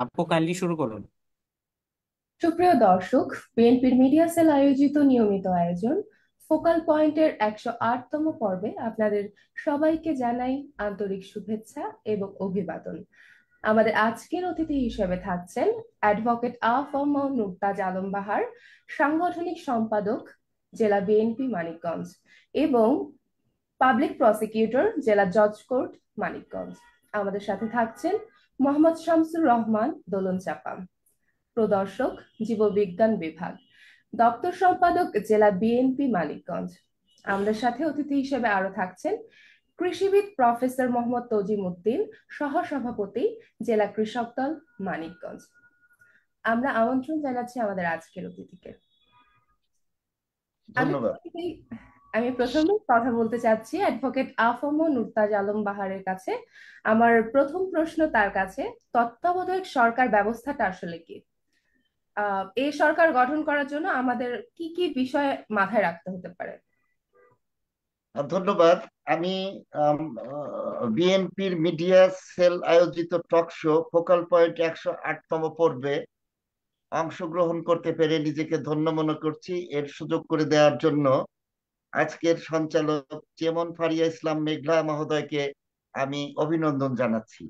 আপু কাইন্ডলি শুরু করুন। সুপ্রিয় দর্শক, বিএনপির মিডিয়া সেল আয়োজিত নিয়মিত আয়োজন ফোকাল পয়েন্টের 108তম পর্বে আপনাদের সবাইকে জানাই আন্তরিক শুভেচ্ছা এবং অভিবাদন। আমাদের আজকের অতিথি হিসেবে থাকছেন অ্যাডভোকেট আ.ফ.ম. মুক্তাজ আলম বাহার, সাংগঠনিক সম্পাদক, জেলা বিএনপি মানিকগঞ্জ, এবং পাবলিক প্রসিকিউটর, জেলা জজ কোর্ট, মানিকগঞ্জ। আমাদের সাথে থাকছেন মোহাম্মদ শামসুর রহমান, দোলন চাপা, প্রদর্শক, জীববিজ্ঞান বিভাগ, দপ্তর সম্পাদক, জেলা বিএনপি মানিকগঞ্জ। আমাদের সাথে অতিথি হিসেবে আরো থাকছেন কৃষিবিদ প্রফেসর মোহাম্মদ তজিম উদ্দিন, সহসভাপতি, জেলা কৃষক দল, মানিকগঞ্জ। আমরা আমন্ত্রণ জানাচ্ছি আমাদের আজকের অতিথিকে। আমি ধন্যবাদ। প্রথমেই আমি প্রথমে কথা বলতে চাচ্ছি অ্যাডভোকেট আ.ফ.ম. মুর্তাজ আলম বাহারের কাছে। আমার প্রথম প্রশ্ন তার কাছে, তত্ত্বাবধায়ক সরকার ব্যবস্থাটা আসলে কি? এই সরকার গঠন করার জন্য আমাদের কি কি বিষয় মাথায় রাখতে হতে পারে? ধন্যবাদ। আমি বিএনপির মিডিয়া সেল আয়োজিত টক শো ফোকাল পয়েন্ট 108তম পর্বে অংশগ্রহণ করতে পেরে নিজেকে ধন্য মনে করছি। এর সুযোগ করে দেওয়ার জন্য আজকের সঞ্চালক চেমন ফারিয়া ইসলাম মেঘলা মহোদয়কে আমি অভিনন্দন জানাচ্ছি।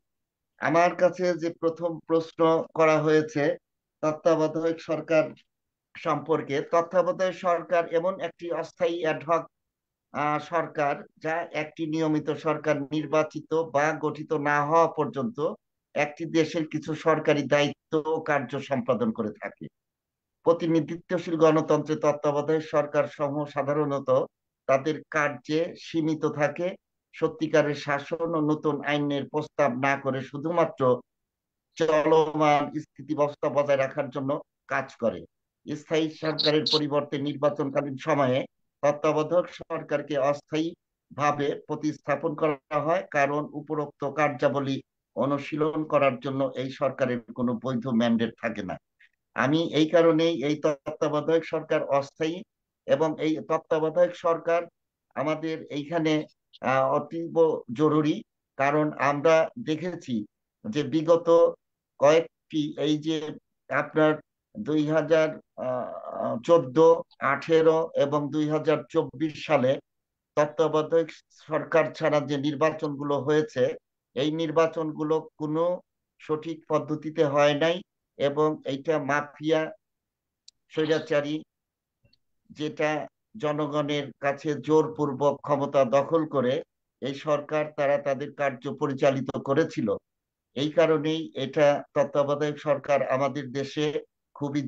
আমার কাছে যে প্রথম প্রশ্ন করা হয়েছে তত্ত্বাবধায়ক সরকার সম্পর্কে, তত্ত্বাবধায়ক সরকার এমন একটি অস্থায়ী অ্যাডহক সরকার যা একটি নিয়মিত সরকার নির্বাচিত বা গঠিত না হওয়া পর্যন্ত একটি দেশের কিছু সরকারি দায়িত্ব ও কার্য সম্পাদন করে থাকে। প্রতিনিধিত্বশীল গণতন্ত্রে তত্ত্বাবধায়ক সরকার সমূহ সাধারণত তাদের কার্যে সীমিত থাকে, সত্যিকারের শাসন ও নতুন আইনের প্রস্তাব না করে শুধুমাত্র চলমান স্থিতিবস্থা বজায় রাখার জন্য কাজ করে। স্থায়ী সরকারের পরিবর্তে নির্বাচনকালীন সময়ে তত্ত্বাবধায়ক সরকারকে অস্থায়ী ভাবে প্রতিস্থাপন করা হয়, কারণ উপরোক্ত কার্যাবলী অনুশীলন করার জন্য এই সরকারের কোনো বৈধ ম্যান্ডেট থাকে না। আমি এই কারণেই এই তত্ত্বাবধায়ক সরকার অস্থায়ী, এবং এই তত্ত্বাবধায়ক সরকার আমাদের এইখানে অতীব জরুরি। কারণ আমরা দেখেছি যে বিগত কয়েকটি এই যে আপনার 2014, 18 এবং 2024 সালে তত্ত্বাবধায়ক সরকার ছাড়া যে নির্বাচনগুলো হয়েছে, এই নির্বাচনগুলো কোনো সঠিক পদ্ধতিতে হয় নাই, এবং এইটা মাফিয়া স্বৈরাচারী, যেটা জনগণের কাছে জোরপূর্বক ক্ষমতা দখল করে এই সরকার তারা তাদের কার্য পরিচালিত করেছিল। এই কারণেই এটা তত্ত্বাবধায়ক সরকার আমাদের দেশে খুবই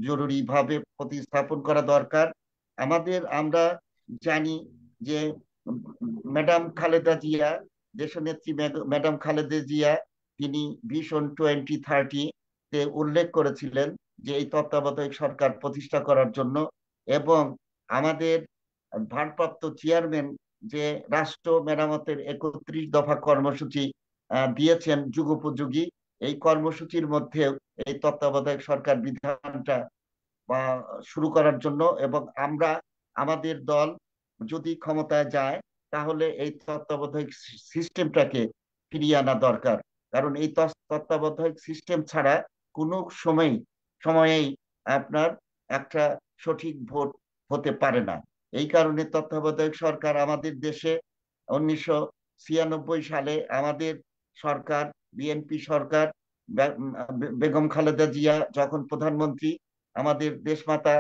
জরুরি ভাবে প্রতিস্থাপন করা দরকার। আমরা জানি যে ম্যাডাম খালেদা জিয়া, দেশনেত্রী ম্যাডাম খালেদা জিয়া, তিনি ভিশন 2030 তে উল্লেখ করেছিলেন যে এই তত্ত্বাবধায়ক সরকার প্রতিষ্ঠা করার জন্য। এবং আমাদের ভারপ্রাপ্ত চেয়ারম্যান যে রাষ্ট্র মেরামতের 31 দফা কর্মসূচি দিয়েছেন যুগোপযোগী, এই কর্মসূচির মধ্যে এই তত্ত্বাবধায়ক সরকার বিধানটা বা শুরু করার জন্য, এবং আমরা আমাদের দল যদি ক্ষমতায় যায় তাহলে এই তত্ত্বাবধায়ক সিস্টেমটাকে ফিরিয়ে আনা দরকার। কারণ এই তত্ত্বাবধায়ক সিস্টেম ছাড়া কোনো সময় সময়েই আপনার একটা সঠিক ভোট হতে পারে না। এই কারণে তত্ত্বাবধায়ক সরকার আমাদের দেশে 1996 সালে আমাদের সরকার, বিএনপি সরকার, বেগম খালেদা জিয়া যখন প্রধানমন্ত্রী, আমাদের দেশমাতা,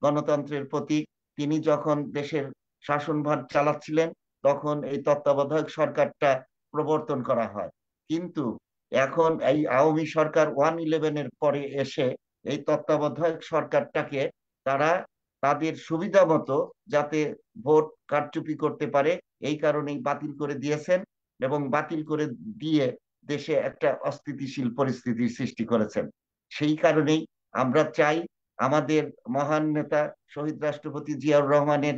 গণতন্ত্রের প্রতীক, তিনি যখন দেশের শাসনভার চালাচ্ছিলেন তখন এই তত্ত্বাবধায়ক সরকারটা প্রবর্তন করা হয়। কিন্তু এখন এই আওয়ামী সরকার 111-এর পরে এসে এই তত্ত্বাবধায়ক সরকারটাকে তারা তাদের সুবিধা মতো যাতে ভোট কারচুপি করতে পারে এই কারণেই বাতিল করে দিয়েছেন, এবং বাতিল করে দিয়ে দেশে একটা অস্থিতিশীল পরিস্থিতির সৃষ্টি করেছেন। সেই কারণেই আমরা চাই আমাদের মহান নেতা শহীদ রাষ্ট্রপতি জিয়াউর রহমানের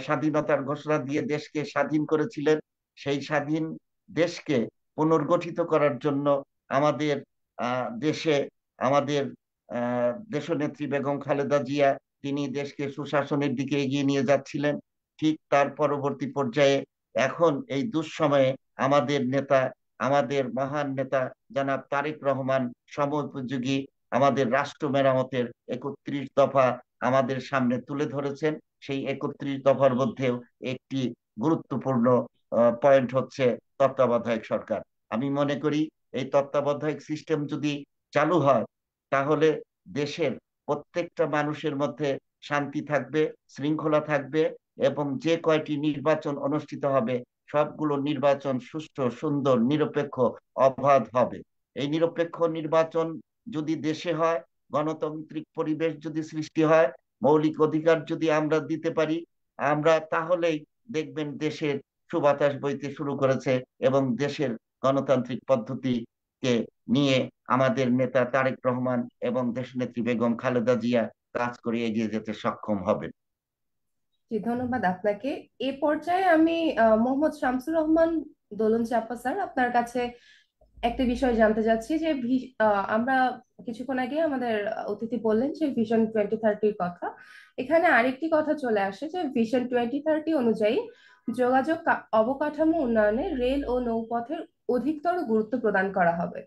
স্বাধীনতার ঘোষণা দিয়ে দেশকে স্বাধীন করেছিলেন, সেই স্বাধীন দেশকে পুনর্গঠিত করার জন্য আমাদের দেশে আমাদের দেশনেত্রী বেগম খালেদা জিয়া, তিনি দেশকে সুশাসনের দিকে এগিয়ে নিয়ে যাচ্ছিলেন। ঠিক তার পরবর্তী পর্যায়ে এখন এই দুঃসময়ে আমাদের নেতা, আমাদের মহান নেতা জনাব তারেক রহমান সময়োপযোগী আমাদের রাষ্ট্র মেরামতের 31 দফা আমাদের সামনে তুলে ধরেছেন। সেই 31 দফার মধ্যেও একটি গুরুত্বপূর্ণ পয়েন্ট হচ্ছে তত্ত্বাবধায়ক সরকার। আমি মনে করি এই তত্ত্বাবধায়ক সিস্টেম যদি চালু হয়, তাহলে দেশের প্রত্যেকটা মানুষের মধ্যে শান্তি থাকবে, শৃঙ্খলা থাকবে, এবং যে কয়টি নির্বাচন অনুষ্ঠিত হবে সবগুলো নির্বাচন সুষ্ঠু, সুন্দর, নিরপেক্ষ, অবাধ হবে। এই নিরপেক্ষ নির্বাচন যদি দেশে হয়, গণতান্ত্রিক পরিবেশ যদি সৃষ্টি হয়, মৌলিক অধিকার যদি আমরা দিতে পারি, আমরা তাহলেই দেখবেন দেশের সুবাতাস বইতে শুরু করেছে, এবং দেশের গণতান্ত্রিক পদ্ধতিকে নিয়ে আমাদের নেতা তারেক রহমান এবং দেশনেত্রী বেগম খালেদা জিয়া কাজ করে এগিয়ে যেতে সক্ষম হবেন। জি, ধন্যবাদ আপনাকে। এ পর্যায়ে আমি মোহাম্মদ শামসুর রহমান দোলন চাপা স্যার, আপনার কাছে একটা বিষয় জানতে চাচ্ছি যে আমরা কিছুক্ষণ আগে আমাদের অতিথি বললেন যে ভিশন 2030 কথা। এখানে আরেকটি কথা চলে আসে যে ভিশন 2030 অনুযায়ী যোগাযোগ অবকাঠামো উন্নয়নে রেল ও নৌপথের অধিকতর গুরুত্ব প্রদান করা হবে।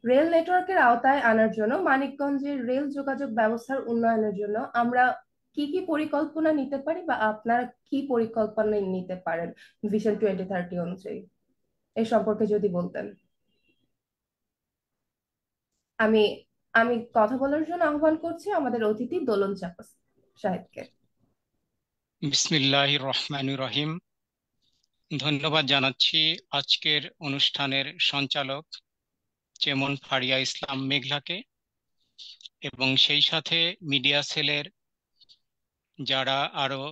রেল নেটওয়ার্কের আওতায় আনার জন্য মানিকগঞ্জের রেল যোগাযোগ ব্যবস্থার উন্নয়নের জন্য আমরা কি কি পরিকল্পনা নিতে পারি, বা আপনারা কি পরিকল্পনা নিতে পারেন ভিশন 2030 অনুযায়ী, এ সম্পর্কে যদি বলতেন। আমি আমি কথা বলার জন্য আহ্বান করছি আমাদের অতিথি দোলন চাপাস সাহেবকে। বিসমিল্লাহির রহমানির রহিম। ধন্যবাদ জানাচ্ছি আজকের অনুষ্ঠানের সঞ্চালক চেমন ফারিয়া ইসলাম মেঘলাকে, এবং সেই সাথে মিডিয়া সেলের যারা আরো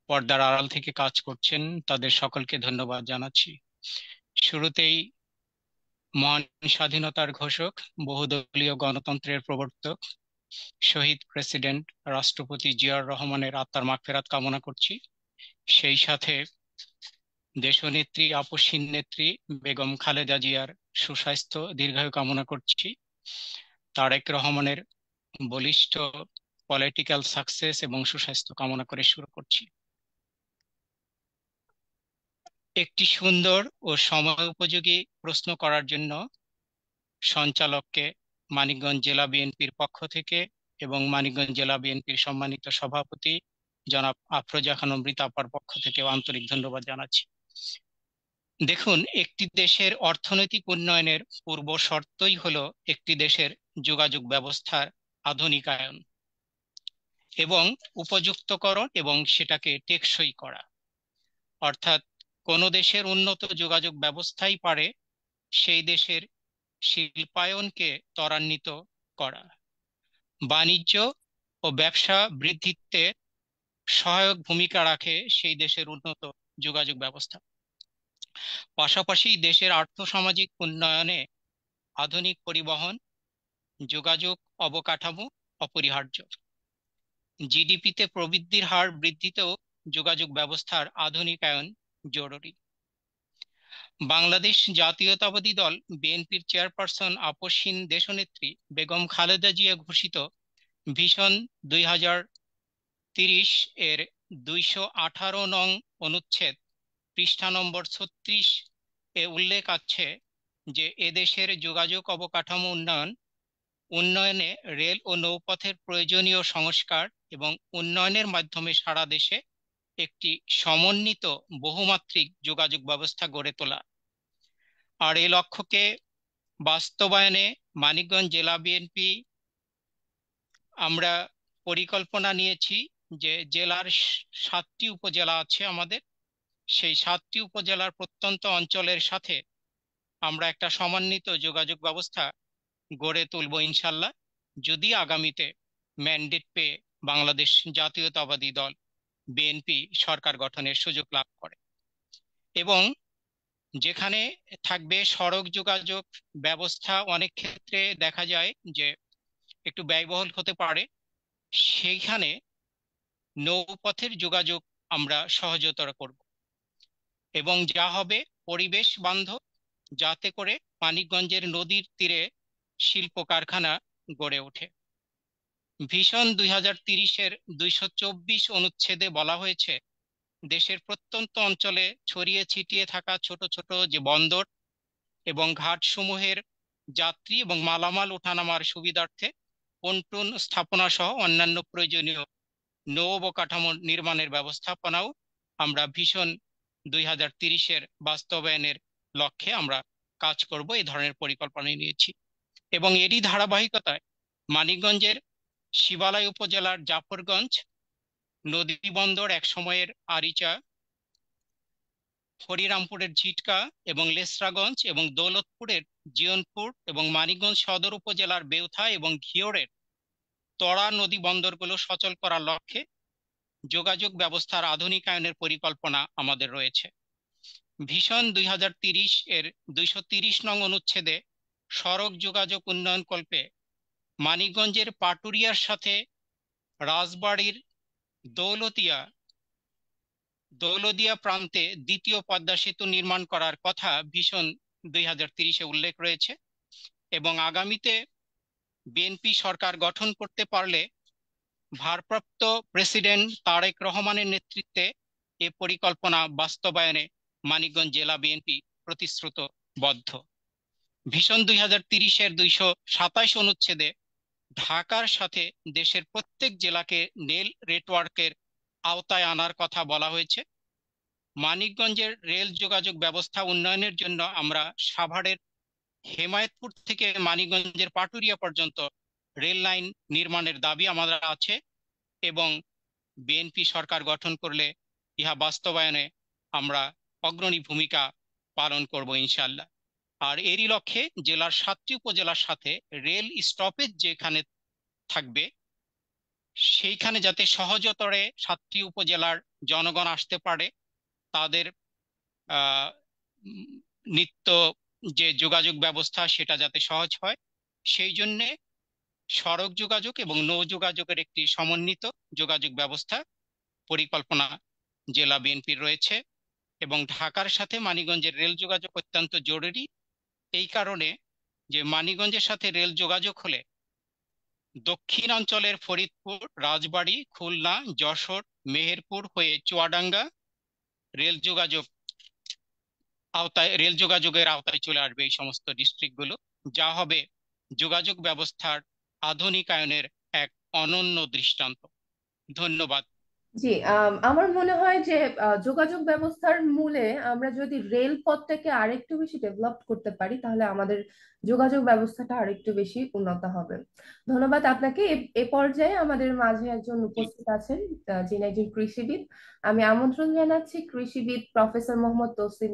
পর্দার আড়াল থেকে কাজ করছেন তাদের সকলকে ধন্যবাদ জানাচ্ছি। শুরুতেই মহান স্বাধীনতার ঘোষক, বহুদলীয় গণতন্ত্রের প্রবর্তক, শহীদ প্রেসিডেন্ট রাষ্ট্রপতি জিয়াউর রহমানের আত্মার মাগফিরাত কামনা করছি। সেই সাথে দেশনেত্রী, আপসহীন নেত্রী বেগম খালেদা জিয়ার সুস্বাস্থ্য দীর্ঘায়ু কামনা করছি। তারেক রহমানের বলিষ্ঠ পলিটিক্যাল সাকসেস এবং সুস্বাস্থ্য কামনা করে শুরু করছি। একটি সুন্দর ও সময় উপযোগী প্রশ্ন করার জন্য সঞ্চালককে মানিকগঞ্জ জেলা বিএনপির পক্ষ থেকে এবং মানিকগঞ্জ জেলা বিএনপির সম্মানিত সভাপতি জনাব আফরোজা খানম রীতা আপার পক্ষ থেকেও আন্তরিক ধন্যবাদ জানাচ্ছি। দেখুন, একটি দেশের অর্থনৈতিক উন্নয়নের পূর্ব শর্তই হলো একটি দেশের যোগাযোগ ব্যবস্থার আধুনিকায়ন এবং উপযুক্তকরণ এবং সেটাকে টেকসই করা। অর্থাৎ কোন দেশের উন্নত যোগাযোগ ব্যবস্থাই পারে সেই দেশের শিল্পায়নকে ত্বরান্বিত করা, বাণিজ্য ও ব্যবসা বৃদ্ধিতে সহায়ক ভূমিকা রাখে সেই দেশের উন্নত যোগাযোগ ব্যবস্থা। পাশাপাশি দেশের আর্থসামাজিক উন্নয়নে আধুনিক পরিবহন, যোগাযোগ অবকাঠামো অপরিহার্য। জিডিপিতে প্রবৃদ্ধির হার বৃদ্ধিতেও যোগাযোগ ব্যবস্থার আধুনিকায়ন জরুরি। বাংলাদেশ জাতীয়তাবাদী দল বিএনপির চেয়ারপারসন আপসহীন দেশনেত্রী বেগম খালেদা জিয়া ঘোষিত ভিশন 2030 এর 218 নং অনুচ্ছেদ পৃষ্ঠা নম্বর 36 এ উল্লেখ আছে যে এদেশের যোগাযোগ অবকাঠামো উন্নয়নে রেল ও নৌপথের প্রয়োজনীয় সংস্কার এবং উন্নয়নের মাধ্যমে সারা দেশে একটি সমন্বিত বহুমাত্রিক যোগাযোগ ব্যবস্থা গড়ে তোলা। আর এই লক্ষ্যকে বাস্তবায়নে মানিকগঞ্জ জেলা বিএনপি আমরা পরিকল্পনা নিয়েছি যে জেলার 7টি উপজেলা আছে আমাদের, সেই 7টি উপজেলার প্রত্যন্ত অঞ্চলের সাথে আমরা একটা সমন্বিত যোগাযোগ ব্যবস্থা গড়ে তুলব ইনশাল্লাহ, যদি আগামীতে ম্যান্ডেট পেয়ে বাংলাদেশ জাতীয়তাবাদী দল বিএনপি সরকার গঠনের সুযোগ লাভ করে। এবং যেখানে থাকবে সড়ক যোগাযোগ ব্যবস্থা, অনেক ক্ষেত্রে দেখা যায় যে একটু ব্যয়বহুল হতে পারে, সেইখানে নৌপথের যোগাযোগ আমরা সহজতর করব এবং যা হবে পরিবেশ বান্ধব, যাতে করে মানিকগঞ্জের নদীর তীরে শিল্প কারখানা গড়ে ওঠে। ভিশন 2030-এর 224 অনুচ্ছেদে বলা হয়েছে দেশের প্রত্যন্ত অঞ্চলে ছড়িয়ে ছিটিয়ে থাকা ছোট ছোট যে বন্দর এবং ঘাটসমূহের যাত্রী এবং মালামাল ওঠানামার সুবিধার্থে পন্টুন স্থাপনা সহ অন্যান্য প্রয়োজনীয় নৌ অবকাঠামো নির্মাণের ব্যবস্থাপনাও আমরা ভিশন 2030-এর বাস্তবায়নের লক্ষ্যে আমরা কাজ করব, এই ধরনের পরিকল্পনা নিয়েছি। এবং এরই ধারাবাহিকতায় মানিকগঞ্জের শিবালয় উপজেলার জাফরগঞ্জ নদী বন্দর, এক সময়ের আরিচা, হরিরামপুরের ঝিটকা এবং লেসরাগঞ্জ এবং দৌলতপুরের জিয়নপুর এবং মানিকগঞ্জ সদর উপজেলার বেউথা এবং ঘিওরের তড়া নদী বন্দরগুলো সচল করার লক্ষ্যে যোগাযোগ ব্যবস্থার আধুনিকায়নের পরিকল্পনা আমাদের রয়েছে। ভিশন 2030 এর 230 নং অনুচ্ছেদে সড়ক যোগাযোগ উন্নয়ন কল্পে মানিকগঞ্জের পাটুরিয়ার সাথে রাজবাড়ির দৌলতিয়া দৌলদিয়া প্রান্তে দ্বিতীয় পদ্মা সেতু নির্মাণ করার কথা ভিশন 2030-এ উল্লেখ রয়েছে। এবং আগামীতে বিএনপি সরকার গঠন করতে পারলে ভারপ্রাপ্ত প্রেসিডেন্ট তারেক রহমানের নেতৃত্বে এ পরিকল্পনা বাস্তবায়নে মানিকগঞ্জ জেলা বিএনপি প্রতিশ্রুতবদ্ধ। ভিশন 2030-এর 227 অনুচ্ছেদে ঢাকার সাথে দেশের প্রত্যেক জেলাকে রেল নেটওয়ার্কের আওতায় আনার কথা বলা হয়েছে। মানিকগঞ্জের রেল যোগাযোগ ব্যবস্থা উন্নয়নের জন্য আমরা সাভারের হেমায়েতপুর থেকে মানিকগঞ্জের পাটুরিয়া পর্যন্ত রেল লাইন নির্মাণের দাবি আমাদের আছে, এবং বিএনপি সরকার গঠন করলে ইহা বাস্তবায়নে আমরা অগ্রণী ভূমিকা পালন করব ইনশাআল্লাহ। আর এরই লক্ষ্যে জেলার 7টি উপজেলার সাথে রেল স্টপেজ যেখানে থাকবে সেইখানে যাতে সহজতরে 7টি উপজেলার জনগণ আসতে পারে, তাদের নিত্য যে যোগাযোগ ব্যবস্থা সেটা যাতে সহজ হয়, সেই জন্যে সড়ক যোগাযোগ এবং নৌ যোগাযোগের একটি সমন্বিত যোগাযোগ ব্যবস্থা পরিকল্পনা জেলা বিএনপির রয়েছে। এবং ঢাকার সাথে মানিকগঞ্জের রেল যোগাযোগ অত্যন্ত জরুরি, এই কারণে যে মানিকগঞ্জের সাথে রেল যোগাযোগ হলে দক্ষিণাঞ্চলের ফরিদপুর, রাজবাড়ী, খুলনা, যশোর, মেহেরপুর হয়ে চুয়াডাঙ্গা রেল যোগাযোগের আওতায় চলে আসবে এই সমস্ত ডিস্ট্রিক্টগুলো, যা হবে যোগাযোগ ব্যবস্থার আধুনিকায়নের এক অনন্য দৃষ্টান্ত। ধন্যবাদ। জি, আমার মনে হয় যে যোগাযোগ ব্যবস্থার মূলে আমরা যদি রেলপথটাকে আরেকটু বেশি ডেভেলপ করতে পারি তাহলে আমাদের যোগাযোগ ব্যবস্থাটা আরেকটু বেশি উন্নত হবে। ধন্যবাদ আপনাকে। এ পর্যায়ে আমাদের মাঝে একজন জি, উপস্থিত আছেন, যিনি একজন কৃষিবিদ। আমি আমন্ত্রণ জানাচ্ছি কৃষিবিদ প্রফেসর মোহাম্মদ তসলিম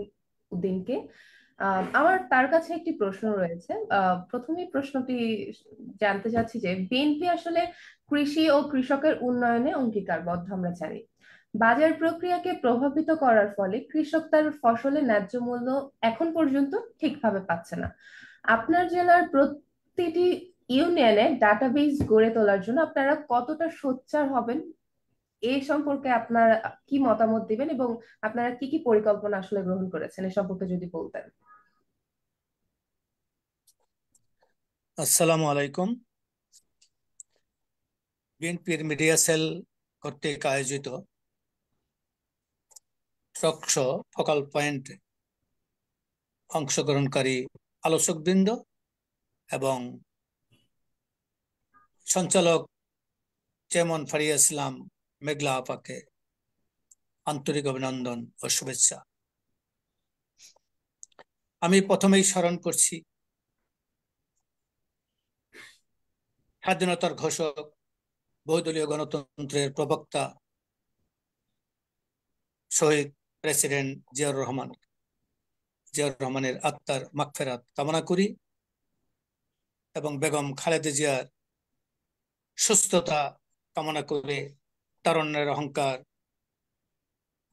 উদ্দিনকে। আমার তার কাছে একটি প্রশ্ন রয়েছে। প্রথমেই প্রশ্নটি জানতে চাচ্ছি যে বিএনপি আসলে কৃষি ও কৃষকের উন্নয়নে অঙ্গীকারবদ্ধ আমরা জানি। বাজার প্রক্রিয়াকে প্রভাবিত করার ফলে কৃষক তার ফসলের ন্যায্য মূল্য এখন পর্যন্ত ঠিকভাবে পাচ্ছে না। আপনার জেলার প্রতিটি ইউনিয়নে ডাটাবেজ গড়ে তোলার জন্য আপনারা কতটা সোচ্চার হবেন, এই সম্পর্কে আপনার কি মতামত দিবেন এবং আপনারা কি কি পরিকল্পনা আসলে গ্রহণ করেছেন এ সম্পর্কে যদি বলতেন। আসসালামু আলাইকুম। বিএনপির মিডিয়া সেল কর্তৃক আয়োজিত টক শো ফোকাল পয়েন্ট অংশগ্রহণকারী আলোচকবৃন্দ এবং সঞ্চালক চেয়ারম্যান ফারিয়া ইসলাম মেঘলা আপাকে আন্তরিক অভিনন্দন ও শুভেচ্ছা। আমি প্রথমেই স্মরণ করছি স্বাধীনতার ঘোষক, বহুদলীয় গণতন্ত্রের প্রবক্তা শহীদ প্রেসিডেন্ট জিয়াউর রহমানের আত্মার মাগফিরাত কামনা করি এবং বেগম খালেদা জিয়ার সুস্থতা কামনা করে তারুণ্যের অহংকার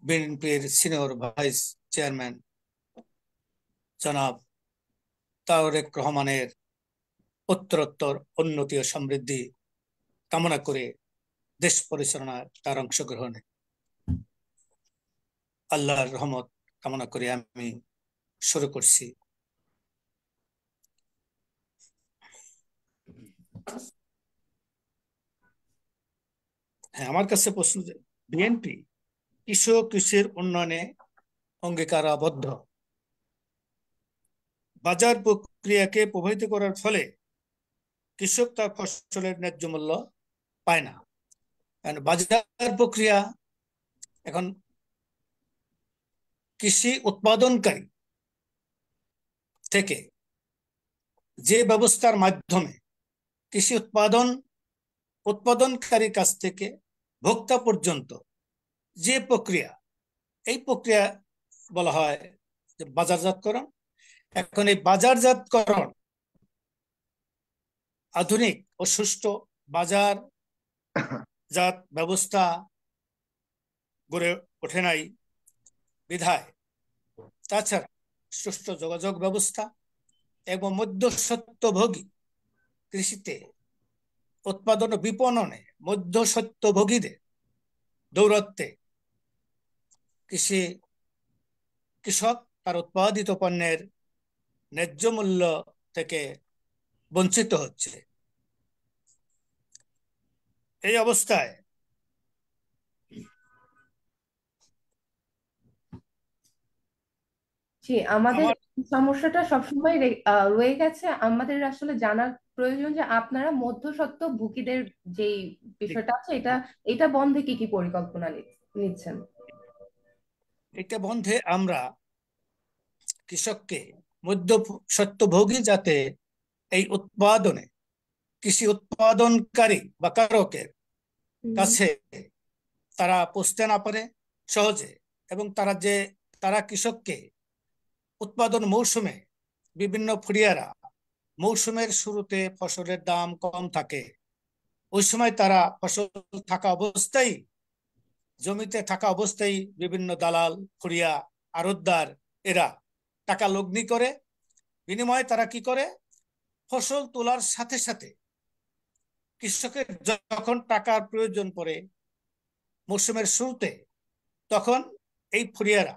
বিএনপির সিনিয়র ভাইস চেয়ারম্যান জনাব তারেক রহমানের উত্তরোত্তর উন্নতি ও সমৃদ্ধি কামনা করে দেশ পরিচালনায় তার অংশগ্রহণে আল্লাহর রহমত কামনা করে আমি শুরু করছি। হ্যাঁ, আমার কাছে প্রশ্ন, বিএনপি কৃষি ও কৃষির উন্নয়নে অঙ্গীকারাবদ্ধ। বাজার প্রক্রিয়াকে প্রভাবিত করার ফলে কৃষক তার ফসলের ন্যায্য মূল্য পায় না। কারণ বাজার প্রক্রিয়া এখন কৃষি উৎপাদনকারী থেকে যে ব্যবস্থার মাধ্যমে কৃষি উৎপাদনকারীর কাছ থেকে ভোক্তা পর্যন্ত যে প্রক্রিয়া, এই প্রক্রিয়া বলা হয় যে বাজারজাতকরণ। এখন এই বাজারজাতকরণ আধুনিক ও সুষ্ঠু বাজারজাত ব্যবস্থা গড়ে ওঠে নাই বিধায়, তাছাড়া সুষ্ঠু যোগাযোগ ব্যবস্থা এবং মধ্যস্বত্বভোগী কৃষিতে উৎপাদন ও বিপণনে মধ্যস্বত্বভোগীদের দৌরত্বে কৃষক তার উৎপাদিত পণ্যের ন্যায্য মূল্য থেকে বঞ্চিত হচ্ছে। এই অবস্থায় জি, আমাদের আমার সমস্যাটা সবসময় রয়ে গেছে। আমাদের আসলে জানার প্রয়োজন যে আপনারা মধ্যস্বত্ব ভোগীদের যেই বিষয়টা আছে, এটা এটা বন্ধে কি কি পরিকল্পনা নিচ্ছেন? এটা বন্ধে আমরা কৃষককে মধ্যস্বত্বভোগী যাতে এই উৎপাদনে কৃষি উৎপাদনকারী বা কারকের কাছে তারা পৌঁছতে না পারে সহজে, এবং তারা কৃষককে উৎপাদন মৌসুমে বিভিন্ন ফুরিয়ারা মৌসুমের শুরুতে ফসলের দাম কম থাকে, ওই সময় তারা ফসল থাকা অবস্থায় জমিতে থাকা অবস্থায় বিভিন্ন দালাল, ফুরিয়া, আড়তদার এরা টাকা লগ্নি করে। বিনিময়ে তারা কি করে, ফসল তোলার সাথে সাথে কৃষকের যখন টাকার প্রয়োজন পড়ে মৌসুমের শুরুতে, তখন এই ফুরিয়ারা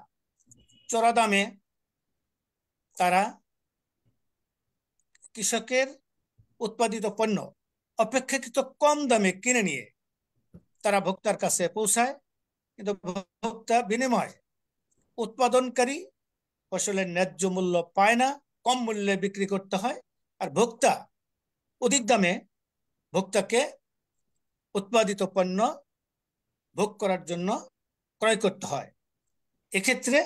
চড়া দামে তারা কৃষকের উৎপাদিত পণ্য অপেক্ষাকৃত কম দামে কিনে নিয়ে তারা ভোক্তার কাছে পৌঁছায়। কিন্তু ভোক্তা বিনিময়ে উৎপাদনকারী ফসলের ন্যায্য মূল্য পায় না, কম মূল্যে বিক্রি করতে হয়। আর ভোক্তা অধিক দামে ভোক্তাকে উৎপাদিত পণ্য ভোগ করার জন্য ক্রয় করতে হয়। এক্ষেত্রে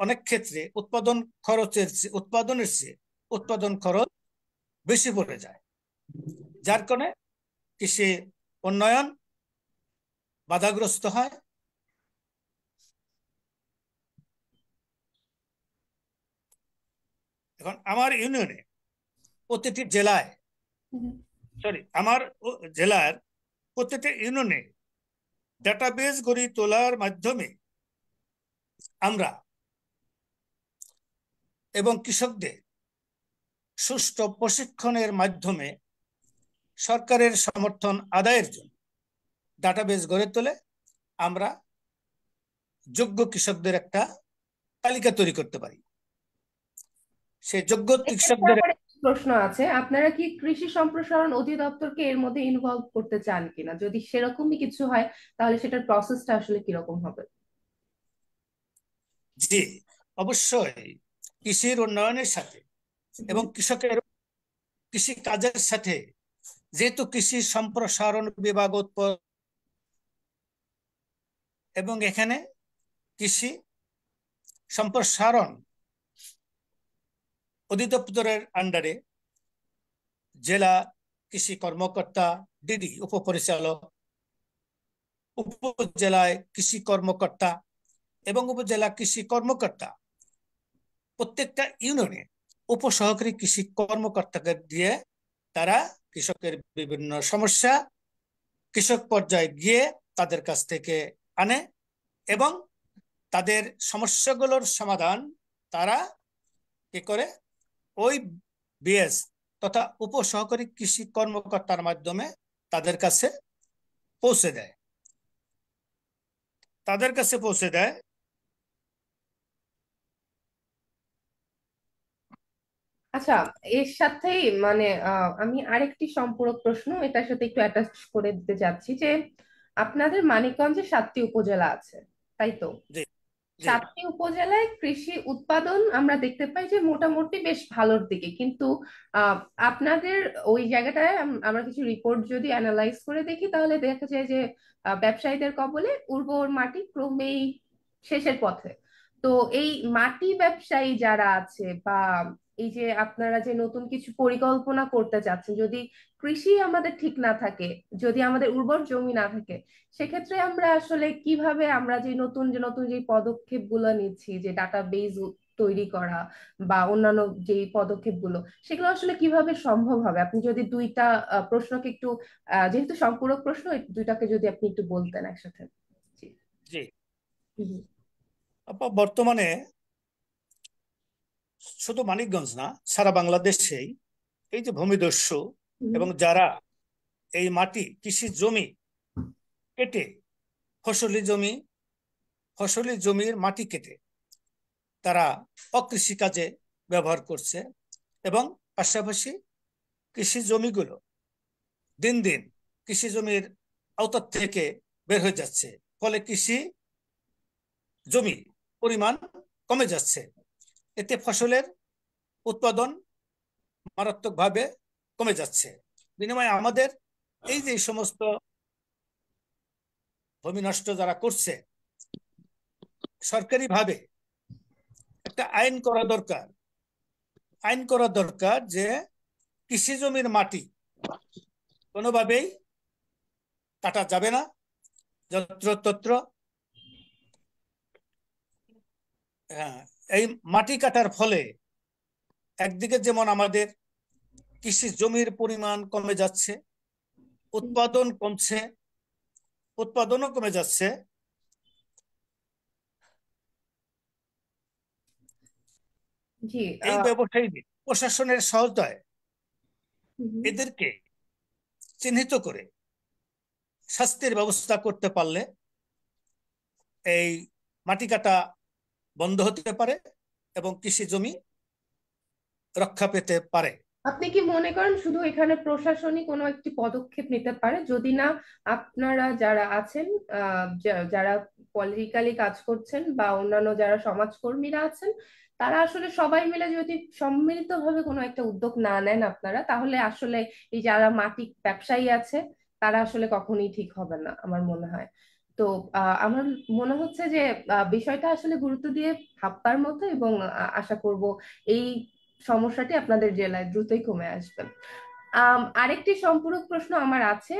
অনেক ক্ষেত্রে উৎপাদনের চেয়ে উৎপাদন খরচ বেশি পড়ে যায়, যার কারণে কৃষি উন্নয়ন বাধাগ্রস্ত হয়। এখন আমার ইউনিয়নে প্রতিটি জেলায় আমার জেলার প্রতিটি ইউনিয়নে ডাটাবেজ গড়ে তোলার মাধ্যমে আমরা এবং কৃষকদের সুষ্ঠু প্রশিক্ষণের মাধ্যমে সরকারের সমর্থন আদায়ের জন্য ডাটাবেজ গড়ে তোলে আমরা যোগ্য কৃষকদের একটা তালিকা তৈরি করতে পারি। সেই যোগ্য কৃষকদের আমার একটি প্রশ্ন আছে, আপনারা কি কৃষি সম্প্রসারণ অধিদপ্তরকে এর মধ্যে ইনভলভ করতে চান কিনা? যদি সেরকমই কিছু হয় তাহলে সেটার প্রসেসটা আসলে কিরকম হবে? জি, অবশ্যই কৃষির উন্নয়নের সাথে এবং কৃষি কাজের সাথে, যেহেতু কৃষি সম্প্রসারণ বিভাগ এবং এখানে কৃষি সম্প্রসারণ অধিদপ্তরের আন্ডারে জেলা কৃষি কর্মকর্তা, ডিডি উপপরিচালক, উপজেলায় কৃষি কর্মকর্তা এবং উপজেলা কৃষি কর্মকর্তা, প্রত্যেকটা ইউনিয়নে উপসহকারী কৃষি কর্মকর্তাকে দিয়ে তারা কৃষকের বিভিন্ন সমস্যা কৃষক পর্যায়ে গিয়ে তাদের কাছ থেকে আনে এবং তাদের সমস্যাগুলোর সমাধান তারা কি করে ওই বিএস তথা উপসহকারী কৃষি কর্মকর্তার মাধ্যমে তাদের কাছে পৌঁছে দেয়। আচ্ছা, এর সাথেই মানে আমি আরেকটি সম্পূরক প্রশ্ন এটার সাথে একটু অ্যাটাচ করে দিতে চাচ্ছি যে আপনাদের মানিকগঞ্জে 7টি উপজেলা আছে, তাই তো? জি জি 7টি উপজেলায় কৃষি উৎপাদন আমরা দেখতে পাই যে মোটামুটি বেশ ভালোর দিকে, কিন্তু আহ, আপনাদের ওই জায়গাটায় আমরা কিছু রিপোর্ট যদি অ্যানালাইজ করে দেখি তাহলে দেখা যায় যে ব্যবসায়ীদের কবলে উর্বর মাটি ক্রমেই শেষের পথে। তো এই মাটি ব্যবসায়ী যারা আছে বা এই যে আপনারা যে নতুন কিছু পরিকল্পনা করতে চাচ্ছেন, যদি কৃষি আমাদের ঠিক না থাকে, যদি আমাদের উর্বর জমি না থাকে, সেক্ষেত্রে আমরা আসলে কিভাবে আমরা যে নতুন যে পদক্ষেপগুলো নিচ্ছি, যে ডাটাবেজ তৈরি করা বা অন্যান্য যে পদক্ষেপগুলো, সেগুলো আসলে কিভাবে সম্ভব হবে? আপনি যদি দুইটা প্রশ্নকে একটু যেহেতু সম্পূরক প্রশ্ন, এই দুইটাকে যদি আপনি একটু বলতেন একসাথে। জি। জি হুম। আপা, বর্তমানে শুধু মানিকগঞ্জ না, সারা বাংলাদেশেই এই যে ভূমিদস্যু হুম। এবং যারা এই মাটি কৃষি জমি কেটে ফসলি জমি ফসলি জমির মাটি কেটে তারা অকৃষি কাজে ব্যবহার করছে এবং পাশাপাশি কৃষি জমিগুলো দিন দিন কৃষি জমির আওতা থেকে বের হয়ে যাচ্ছে, ফলে কৃষি জমি পরিমাণ কমে যাচ্ছে। এতে ফসলের উৎপাদন মারাত্মকভাবে কমে যাচ্ছে। বিনিময়ে আমাদের এই যে সমস্ত ভূমি নষ্ট যারা করছে, সরকারিভাবে একটা আইন করা দরকার যে কৃষি জমির মাটি কোনোভাবেই কাটা যাবে না যত্রতত্র। হ্যাঁ, এই মাটি কাটার ফলে একদিকে যেমন আমাদের কৃষি জমির পরিমাণ কমে যাচ্ছে, উৎপাদন কমছে, উৎপাদনও কমে যাচ্ছে। জি। এই আহ ব্যবসায়ীদের প্রশাসনের সহায়তায় হুম। এদেরকে চিহ্নিত করে শাস্তির ব্যবস্থা করতে পারলে এই মাটি কাটা বন্ধ হতে পারে এবং কৃষি জমি রক্ষা পেতে পারে। আপনি কি মনে করেন শুধু এখানে প্রশাসনিক কোনো একটি পদক্ষেপ নিতে পারে, যদি না আপনারা যারা আছেন, যারা পলিটিক্যালি কাজ করছেন বা অন্যান্য যারা সমাজকর্মীরা আছেন, তারা আসলে সবাই মিলে যদি সম্মিলিতভাবে কোনো একটা উদ্যোগ না নেন আপনারা, তাহলে আসলে এই যারা মাটি ব্যবসায়ী আছে তারা আসলে কখনোই ঠিক হবে না আমার মনে হয়। তো আমার মনে হচ্ছে যে বিষয়টা আসলে গুরুত্ব দিয়ে ভাববার মতো, এবং আশা করব এই সমস্যাটি আপনাদের জেলায় দ্রুতই কমে আসবে। আরেকটি সম্পূরক প্রশ্ন আমার আছে,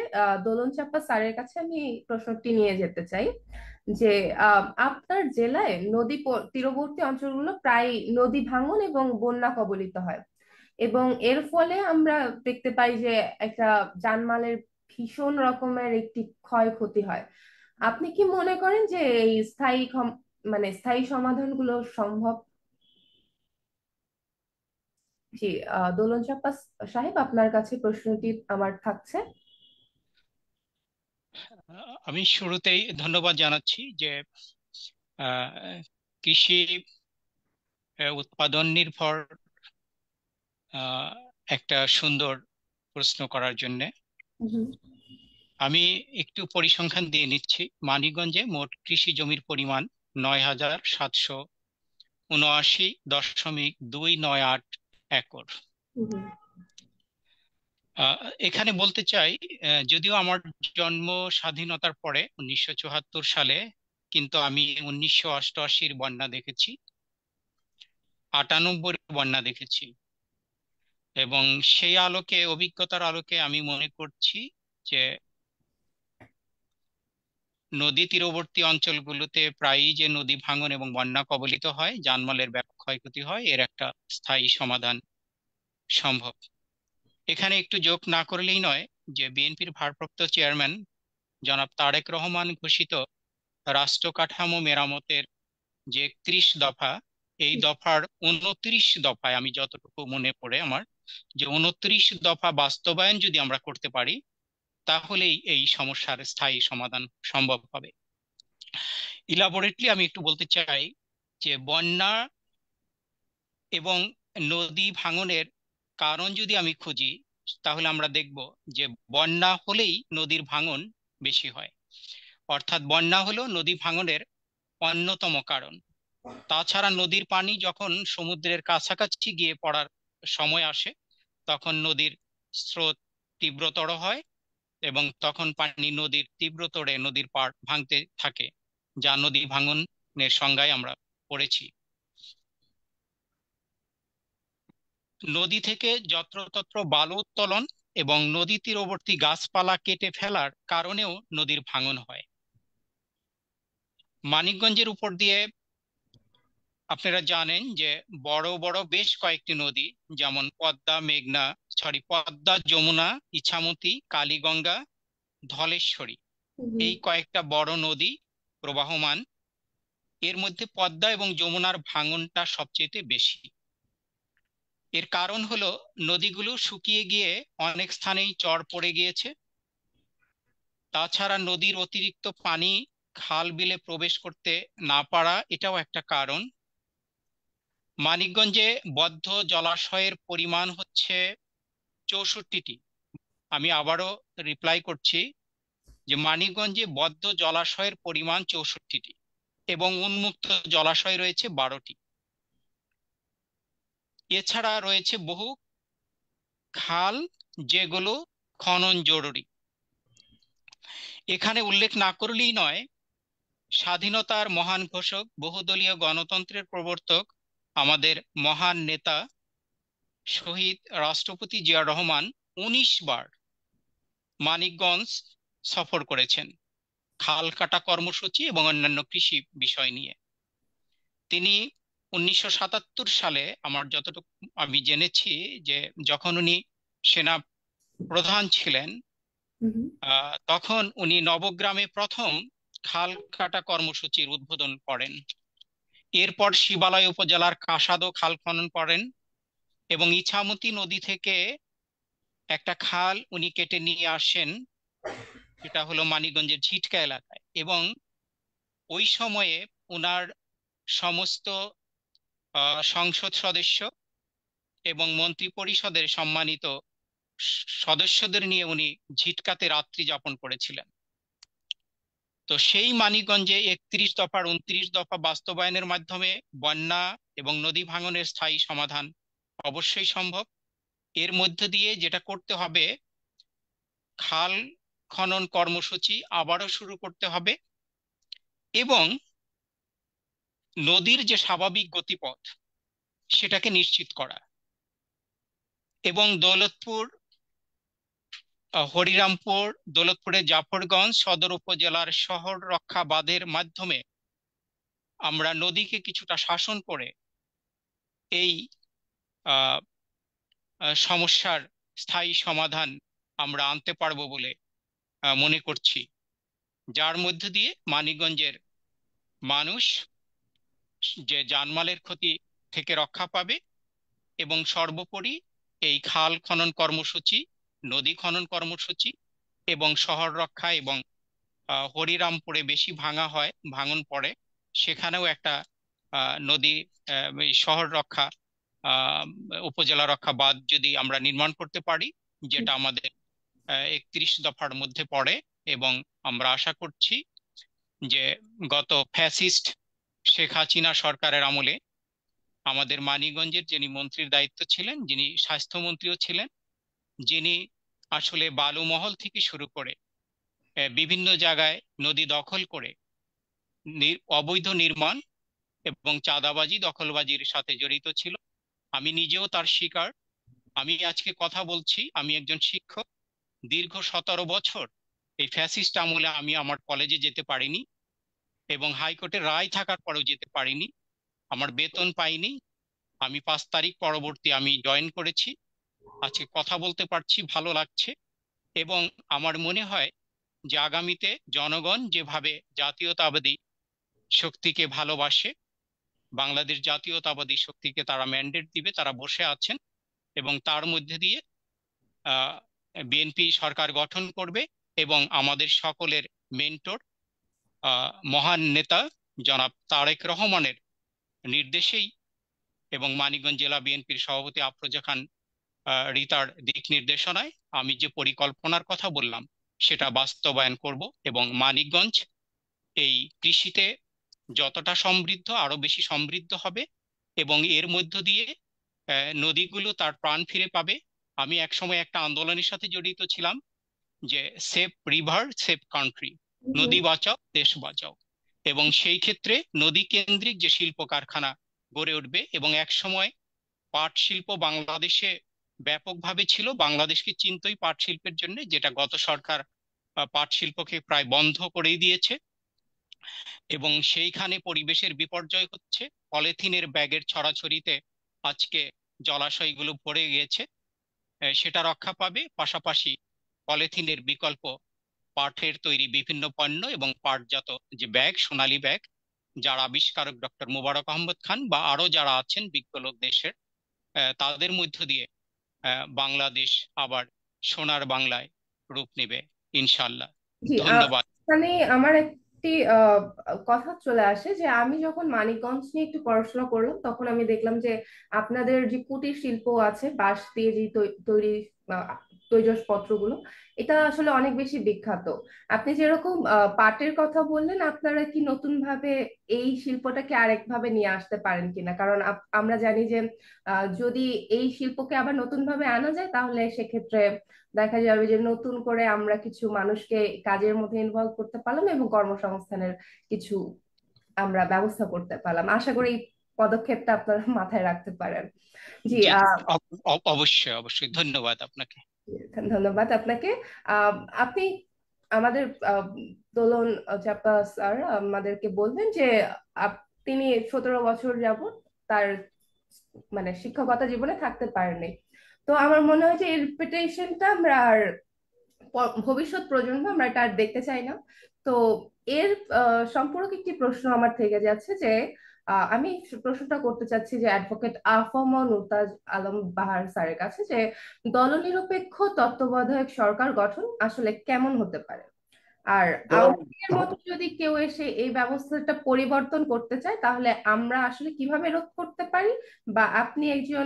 দোলন চাপ্পা স্যারের কাছে আমি এই প্রশ্নটি নিয়ে যেতে চাই যে আপনার জেলায় তীরবর্তী অঞ্চলগুলো প্রায় নদী ভাঙন এবং বন্যা কবলিত হয়, এবং এর ফলে আমরা দেখতে পাই যে একটা জানমালের ভীষণ রকমের একটি ক্ষয়ক্ষতি হয়। আপনি কি মনে করেন যে এই মানে স্থায়ী সমাধানগুলো সম্ভব? জি। দোলন চাপ্পা সাহেব, আপনার কাছে প্রশ্নটি আমার থাকছে। আমি শুরুতেই ধন্যবাদ জানাচ্ছি যে আহ, কৃষি উৎপাদন নির্ভর আহ, একটা সুন্দর প্রশ্ন করার জন্য। হুম। আমি একটু পরিসংখ্যান দিয়ে নিচ্ছি। মানিকগঞ্জে মোট কৃষি জমির পরিমাণ ৯,৭৭৯.২৯৮ একর। হুম। আহ, এখানে বলতে চাই, যদিও আমার জন্ম স্বাধীনতার পরে 1974 সালে, কিন্তু আমি 1988-র বন্যা দেখেছি, 98-র বন্যা দেখেছি, এবং সেই অভিজ্ঞতার আলোকে আমি মনে করছি যে নদী তীরবর্তী অঞ্চলগুলোতে প্রায়ই যে নদী ভাঙন এবং বন্যা কবলিত হয়, জানমালের ব্যাপক ক্ষয়ক্ষতি হয়, এর একটা স্থায়ী সমাধান সম্ভব। এখানে একটু যোগ না করলেই নয় যে বিএনপির ভারপ্রাপ্ত চেয়ারম্যান জনাব তারেক রহমান ঘোষিত রাষ্ট্র কাঠামো মেরামতের যে 31 দফা, এই দফার 29 দফায় আমি যতটুকু মনে পড়ে আমার, যে 29 দফা বাস্তবায়ন যদি আমরা করতে পারি, তাহলেই এই সমস্যার স্থায়ী সমাধান সম্ভব হবে। ইলাবোরেটলি আমি একটু বলতে চাই যে বন্যা এবং নদী ভাঙনের কারণ যদি আমি খুঁজি, তাহলে আমরা দেখব যে বন্যা হলেই নদীর ভাঙন বেশি হয়, অর্থাৎ বন্যা হলো নদী ভাঙনের অন্যতম কারণ। তাছাড়া নদীর পানি যখন সমুদ্রের কাছাকাছি গিয়ে পড়ার সময় আসে, তখন নদীর স্রোত তীব্রতর হয় এবং তখন পানি নদীর তীব্রতরে নদীর পাড় ভাঙতে থাকে, যা নদী ভাঙনের সংজ্ঞায় আমরা পড়েছি। নদী থেকে যত্রতত্র বালু উত্তোলন এবং নদী তীরবর্তী গাছপালা কেটে ফেলার কারণেও নদীর ভাঙন হয়। মানিকগঞ্জের উপর দিয়ে আপনারা জানেন যে বড় বড় বেশ কয়েকটি নদী, যেমন পদ্মা, যমুনা, ইছামতি, কালীগঙ্গা, ধলেশ্বরী, এই কয়েকটা বড় নদী প্রবাহমান। এর মধ্যে পদ্মা এবং যমুনার ভাঙনটা সবচেয়ে বেশি। এর কারণ হলো নদীগুলো শুকিয়ে গিয়ে অনেক স্থানেই চর পড়ে গিয়েছে। তাছাড়া নদীর অতিরিক্ত পানি খাল বিলে প্রবেশ করতে না পারা, এটাও একটা কারণ। মানিকগঞ্জে বদ্ধ জলাশয়ের পরিমাণ হচ্ছে 64টি। আমি আবারও রিপ্লাই করছি যে মানিকগঞ্জে বদ্ধ জলাশয়ের পরিমাণ 64টি এবং উন্মুক্ত জলাশয় রয়েছে 12টি। এছাড়া রয়েছে বহু খাল, যেগুলো খনন জরুরি। এখানে উল্লেখ না করলেই নয়, স্বাধীনতার মহান ঘোষক, বহুদলীয় গণতন্ত্রের প্রবর্তক, আমাদের মহান নেতা শহীদ রাষ্ট্রপতি জিয়া রহমান 19 বার মানিকগঞ্জ সফর করেছেন খাল কাটা কর্মসূচি এবং অন্যান্য কৃষি বিষয় নিয়ে। তিনি 1977 সালে, আমার যতটুকু আমি জেনেছি, যে যখন উনি সেনা প্রধান ছিলেন, তখন উনি নবগ্রামে প্রথম খাল কাটা কর্মসূচির উদ্বোধন করেন। এরপর শিবালয় উপজেলার কাসাদো খাল খনন করেন এবং ইছামতি নদী থেকে একটা খাল উনি কেটে নিয়ে আসেন, যেটা হলো মানিকগঞ্জের ঝিটকা এলাকায়। এবং ওই সময়ে উনার সমস্ত সংসদ সদস্য এবং মন্ত্রী পরিষদের সম্মানিত সদস্যদের নিয়ে উনি ঝিটকাতে রাত্রি যাপন করেছিলেন। তো সেই মানিকগঞ্জে 31 দফার 29 দফা বাস্তবায়নের মাধ্যমে বন্যা এবং নদী ভাঙনের স্থায়ী সমাধান অবশ্যই সম্ভব। এর মধ্য দিয়ে যেটা করতে হবে, খাল খনন কর্মসূচি আবারও শুরু করতে হবে এবং নদীর যে স্বাভাবিক গতিপথ সেটাকে নিশ্চিত করা। এবং হরিরামপুর, দৌলতপুরের জাফরগঞ্জ সদর উপজেলার শহর রক্ষা বাঁধের মাধ্যমে আমরা নদীকে কিছুটা শাসন করে এই সমস্যার স্থায়ী সমাধান আমরা আনতে পারবো বলে মনে করছি, যার মধ্য দিয়ে মানিকগঞ্জের মানুষ যে জানমালের ক্ষতি থেকে রক্ষা পাবে এবং সর্বোপরি এই খাল খনন কর্মসূচি, নদী খনন কর্মসূচি এবং শহর রক্ষা এবং হরিরামপুরে বেশি ভাঙন পড়ে, সেখানেও একটা নদী শহর রক্ষা উপজেলা রক্ষা বাঁধ যদি আমরা নির্মাণ করতে পারি, যেটা আমাদের 31 দফার মধ্যে পড়ে। এবং আমরা আশা করছি যে গত ফ্যাসিস্ট শেখ হাসিনা সরকারের আমলে আমাদের মানিকগঞ্জের যিনি মন্ত্রীর দায়িত্ব ছিলেন, যিনি স্বাস্থ্যমন্ত্রীও ছিলেন, যিনি আসলে বালুমহল থেকে শুরু করে বিভিন্ন জায়গায় নদী দখল করে অবৈধ নির্মাণ এবং চাঁদাবাজি, দখলবাজির সাথে জড়িত ছিল। আমি নিজেও তার শিকার। আমি আজকে কথা বলছি, আমি একজন শিক্ষক। দীর্ঘ 17 বছর এই ফ্যাসিস্ট আমলে আমি আমার কলেজে যেতে পারিনি এবং হাইকোর্টের রায় থাকার পরেও যেতে পারিনি। আমার বেতন পাইনি। আমি 5 তারিখ পরবর্তী আমি জয়েন করেছি। আজকে কথা বলতে পারছি, ভালো লাগছে। এবং আমার মনে হয় যে আগামীতে জনগণ যেভাবে জাতীয়তাবাদী শক্তিকে ভালোবাসে, বাংলাদেশ জাতীয়তাবাদী শক্তিকে তারা ম্যান্ডেট দিবে, তারা বসে আছেন এবং তার মধ্যে দিয়ে বিএনপি সরকার গঠন করবে এবং আমাদের সকলের মেন্টর মহান নেতা জনাব তারেক রহমানের নির্দেশেই এবং মানিকগঞ্জ জেলা বিএনপির সভাপতি আফরোজা খান রিতার দিক নির্দেশনায় আমি যে পরিকল্পনার কথা বললাম সেটা বাস্তবায়ন করব এবং মানিকগঞ্জ এই কৃষিতে যতটা সমৃদ্ধ আরো বেশি সমৃদ্ধ হবে, এবং এর মধ্য দিয়ে নদীগুলো তার প্রাণ ফিরে পাবে। আমি একসময় একটা আন্দোলনের সাথে জড়িত ছিলাম, যে সেফ রিভার সেফ কান্ট্রি, হুম। নদী বাঁচাও দেশ বাঁচাও। এবং সেই ক্ষেত্রে নদী কেন্দ্রিক যে শিল্প কারখানা গড়ে উঠবে, এবং এক সময় পাট শিল্প বাংলাদেশে ব্যাপকভাবে ছিল, বাংলাদেশকে চিনতই পাট শিল্পের জন্য, যেটা গত সরকার পাট শিল্পকে প্রায় বন্ধ করেই দিয়েছে। এবং সেইখানে পরিবেশের বিপর্যয় হচ্ছে, পলিথিনের ব্যাগের ছড়াছড়িতে আজকে জলাশয়গুলো ভরে গিয়েছে। সেটা রক্ষা পাবে, পাশাপাশি পলিথিনের বিকল্প পাটের তৈরি বিভিন্ন পণ্য এবং পাটজাত যে ব্যাগ, সোনালী ব্যাগ, যার আবিষ্কারক ডক্টর মুবারক আহমদ খান বা আরো যারা আছেন বিজ্ঞ লোক দেশের, তাদের মধ্য দিয়ে বাংলাদেশ আবার সোনার বাংলায় রূপ নেবে ইনশাল্লাহ। জি, ধন্যবাদ। মানে আমার একটি কথা চলে আসে যে আমি যখন মানিকগঞ্জ নিয়ে একটু পড়াশোনা করলাম, তখন আমি দেখলাম যে আপনাদের যে কুটির শিল্প আছে, বাঁশ দিয়ে যে তৈরি আহ, তৈজসপত্রগুলো, এটা আসলে অনেক বেশি বিখ্যাত। আপনি যেরকম পাটের কথা বললেন, আপনারা কি নতুন ভাবে এই শিল্পটাকে আরেক ভাবে নিয়ে আসতে পারেন কিনা? কারণ আমরা জানি যে যদি এই শিল্পকে আবার নতুন ভাবে আনা যায়, তাহলে সেক্ষেত্রে দেখা যাবে যে নতুন করে আমরা কিছু মানুষকে কাজের মধ্যে ইনভলভ করতে পারলাম এবং কর্মসংস্থানের কিছু আমরা ব্যবস্থা করতে পারলাম। আশা করি এই পদক্ষেপটা আপনারা মাথায় রাখতে পারেন। জি, জি, অবশ্যই অবশ্যই, ধন্যবাদ আপনাকে। ধন্যবাদ আপনাকে। আহ, আপনি আমাদের দোলন চাপা স্যার আমাদেরকে বলবেন যে তিনি 17 বছর যাবত তার মানে শিক্ষকতা জীবনে থাকতে পারেননি। তো আমার মনে হয় যে এই রিপিটেশনটা আমরা আর ভবিষ্যৎ প্রজন্ম আমরা এটা আর দেখতে চাই না। তো এর সম্পর্কে একটি প্রশ্ন আমার থেকে যাচ্ছে যে আমি প্রশ্নটা করতে চাচ্ছি যে অ্যাডভোকেট আফম মুমতাজ আলম বাহার স্যারের কাছে, যে দলনিরপেক্ষ তত্ত্বাবধায়ক সরকার গঠন আসলে কেমন হতে পারে, আর দল আওয়ামী লীগের মতো যদি কেউ এসে এই ব্যবস্থাটা পরিবর্তন করতে চায়, তাহলে আমরা আসলে কিভাবে রোধ করতে পারি? বা আপনি একজন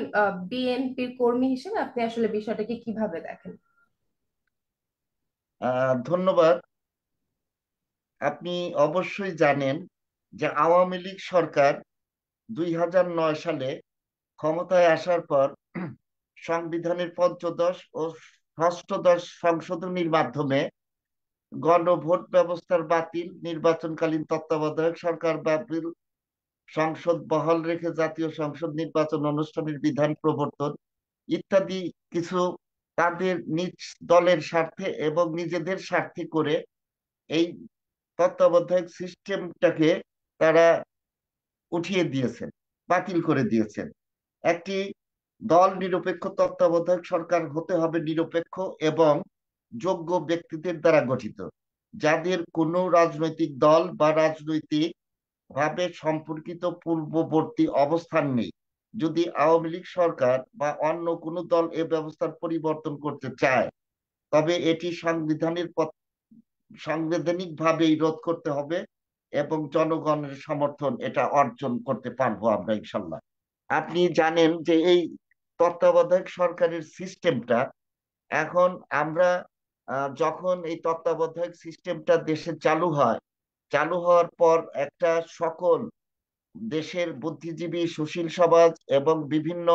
বিএনপির কর্মী হিসেবে আপনি আসলে বিষয়টাকে কিভাবে দেখেন? ধন্যবাদ। আপনি অবশ্যই জানেন যে আওয়ামী লীগ সরকার 2009 সালে ক্ষমতায় আসার পর সংবিধানের পঞ্চদশ ও ষষ্ঠদশ সংশোধনীর মাধ্যমে গণভোট ব্যবস্থার বাতিল, নির্বাচনকালীন তত্ত্বাবধায়ক সরকার বাতিল, সংসদ বহাল রেখে জাতীয় সংসদ নির্বাচন অনুষ্ঠানের বিধান প্রবর্তন ইত্যাদি কিছু তাদের নিজ দলের স্বার্থে এবং নিজেদের স্বার্থে করে এই তত্ত্বাবধায়ক সিস্টেমটাকে তারা উঠিয়ে দিয়েছেন, বাতিল করে দিয়েছেন। একটি দল নিরপেক্ষ তত্ত্বাবধায়ক সরকার হতে হবে নিরপেক্ষ এবং যোগ্য ব্যক্তিদের দ্বারা গঠিত, যাদের কোনো রাজনৈতিক দল বা রাজনৈতিক ভাবে সম্পর্কিত পূর্ববর্তী অবস্থান নেই। যদি আওয়ামী লীগ সরকার বা অন্য কোনো দল এ ব্যবস্থার পরিবর্তন করতে চায়, তবে এটি সাংবিধানিক ভাবেই রোধ করতে হবে এবং জনগণের সমর্থন এটা অর্জন করতে পারবো আমরা ইনশাল্লাহ। আপনি জানেন যে এই তত্ত্বাবধায়ক সরকারের সিস্টেমটা এখন আমরা যখন এই তত্ত্বাবধায়ক সিস্টেমটা দেশে চালু হয়, চালু হওয়ার পর একটা সকল দেশের বুদ্ধিজীবী, সুশীল সমাজ এবং বিভিন্ন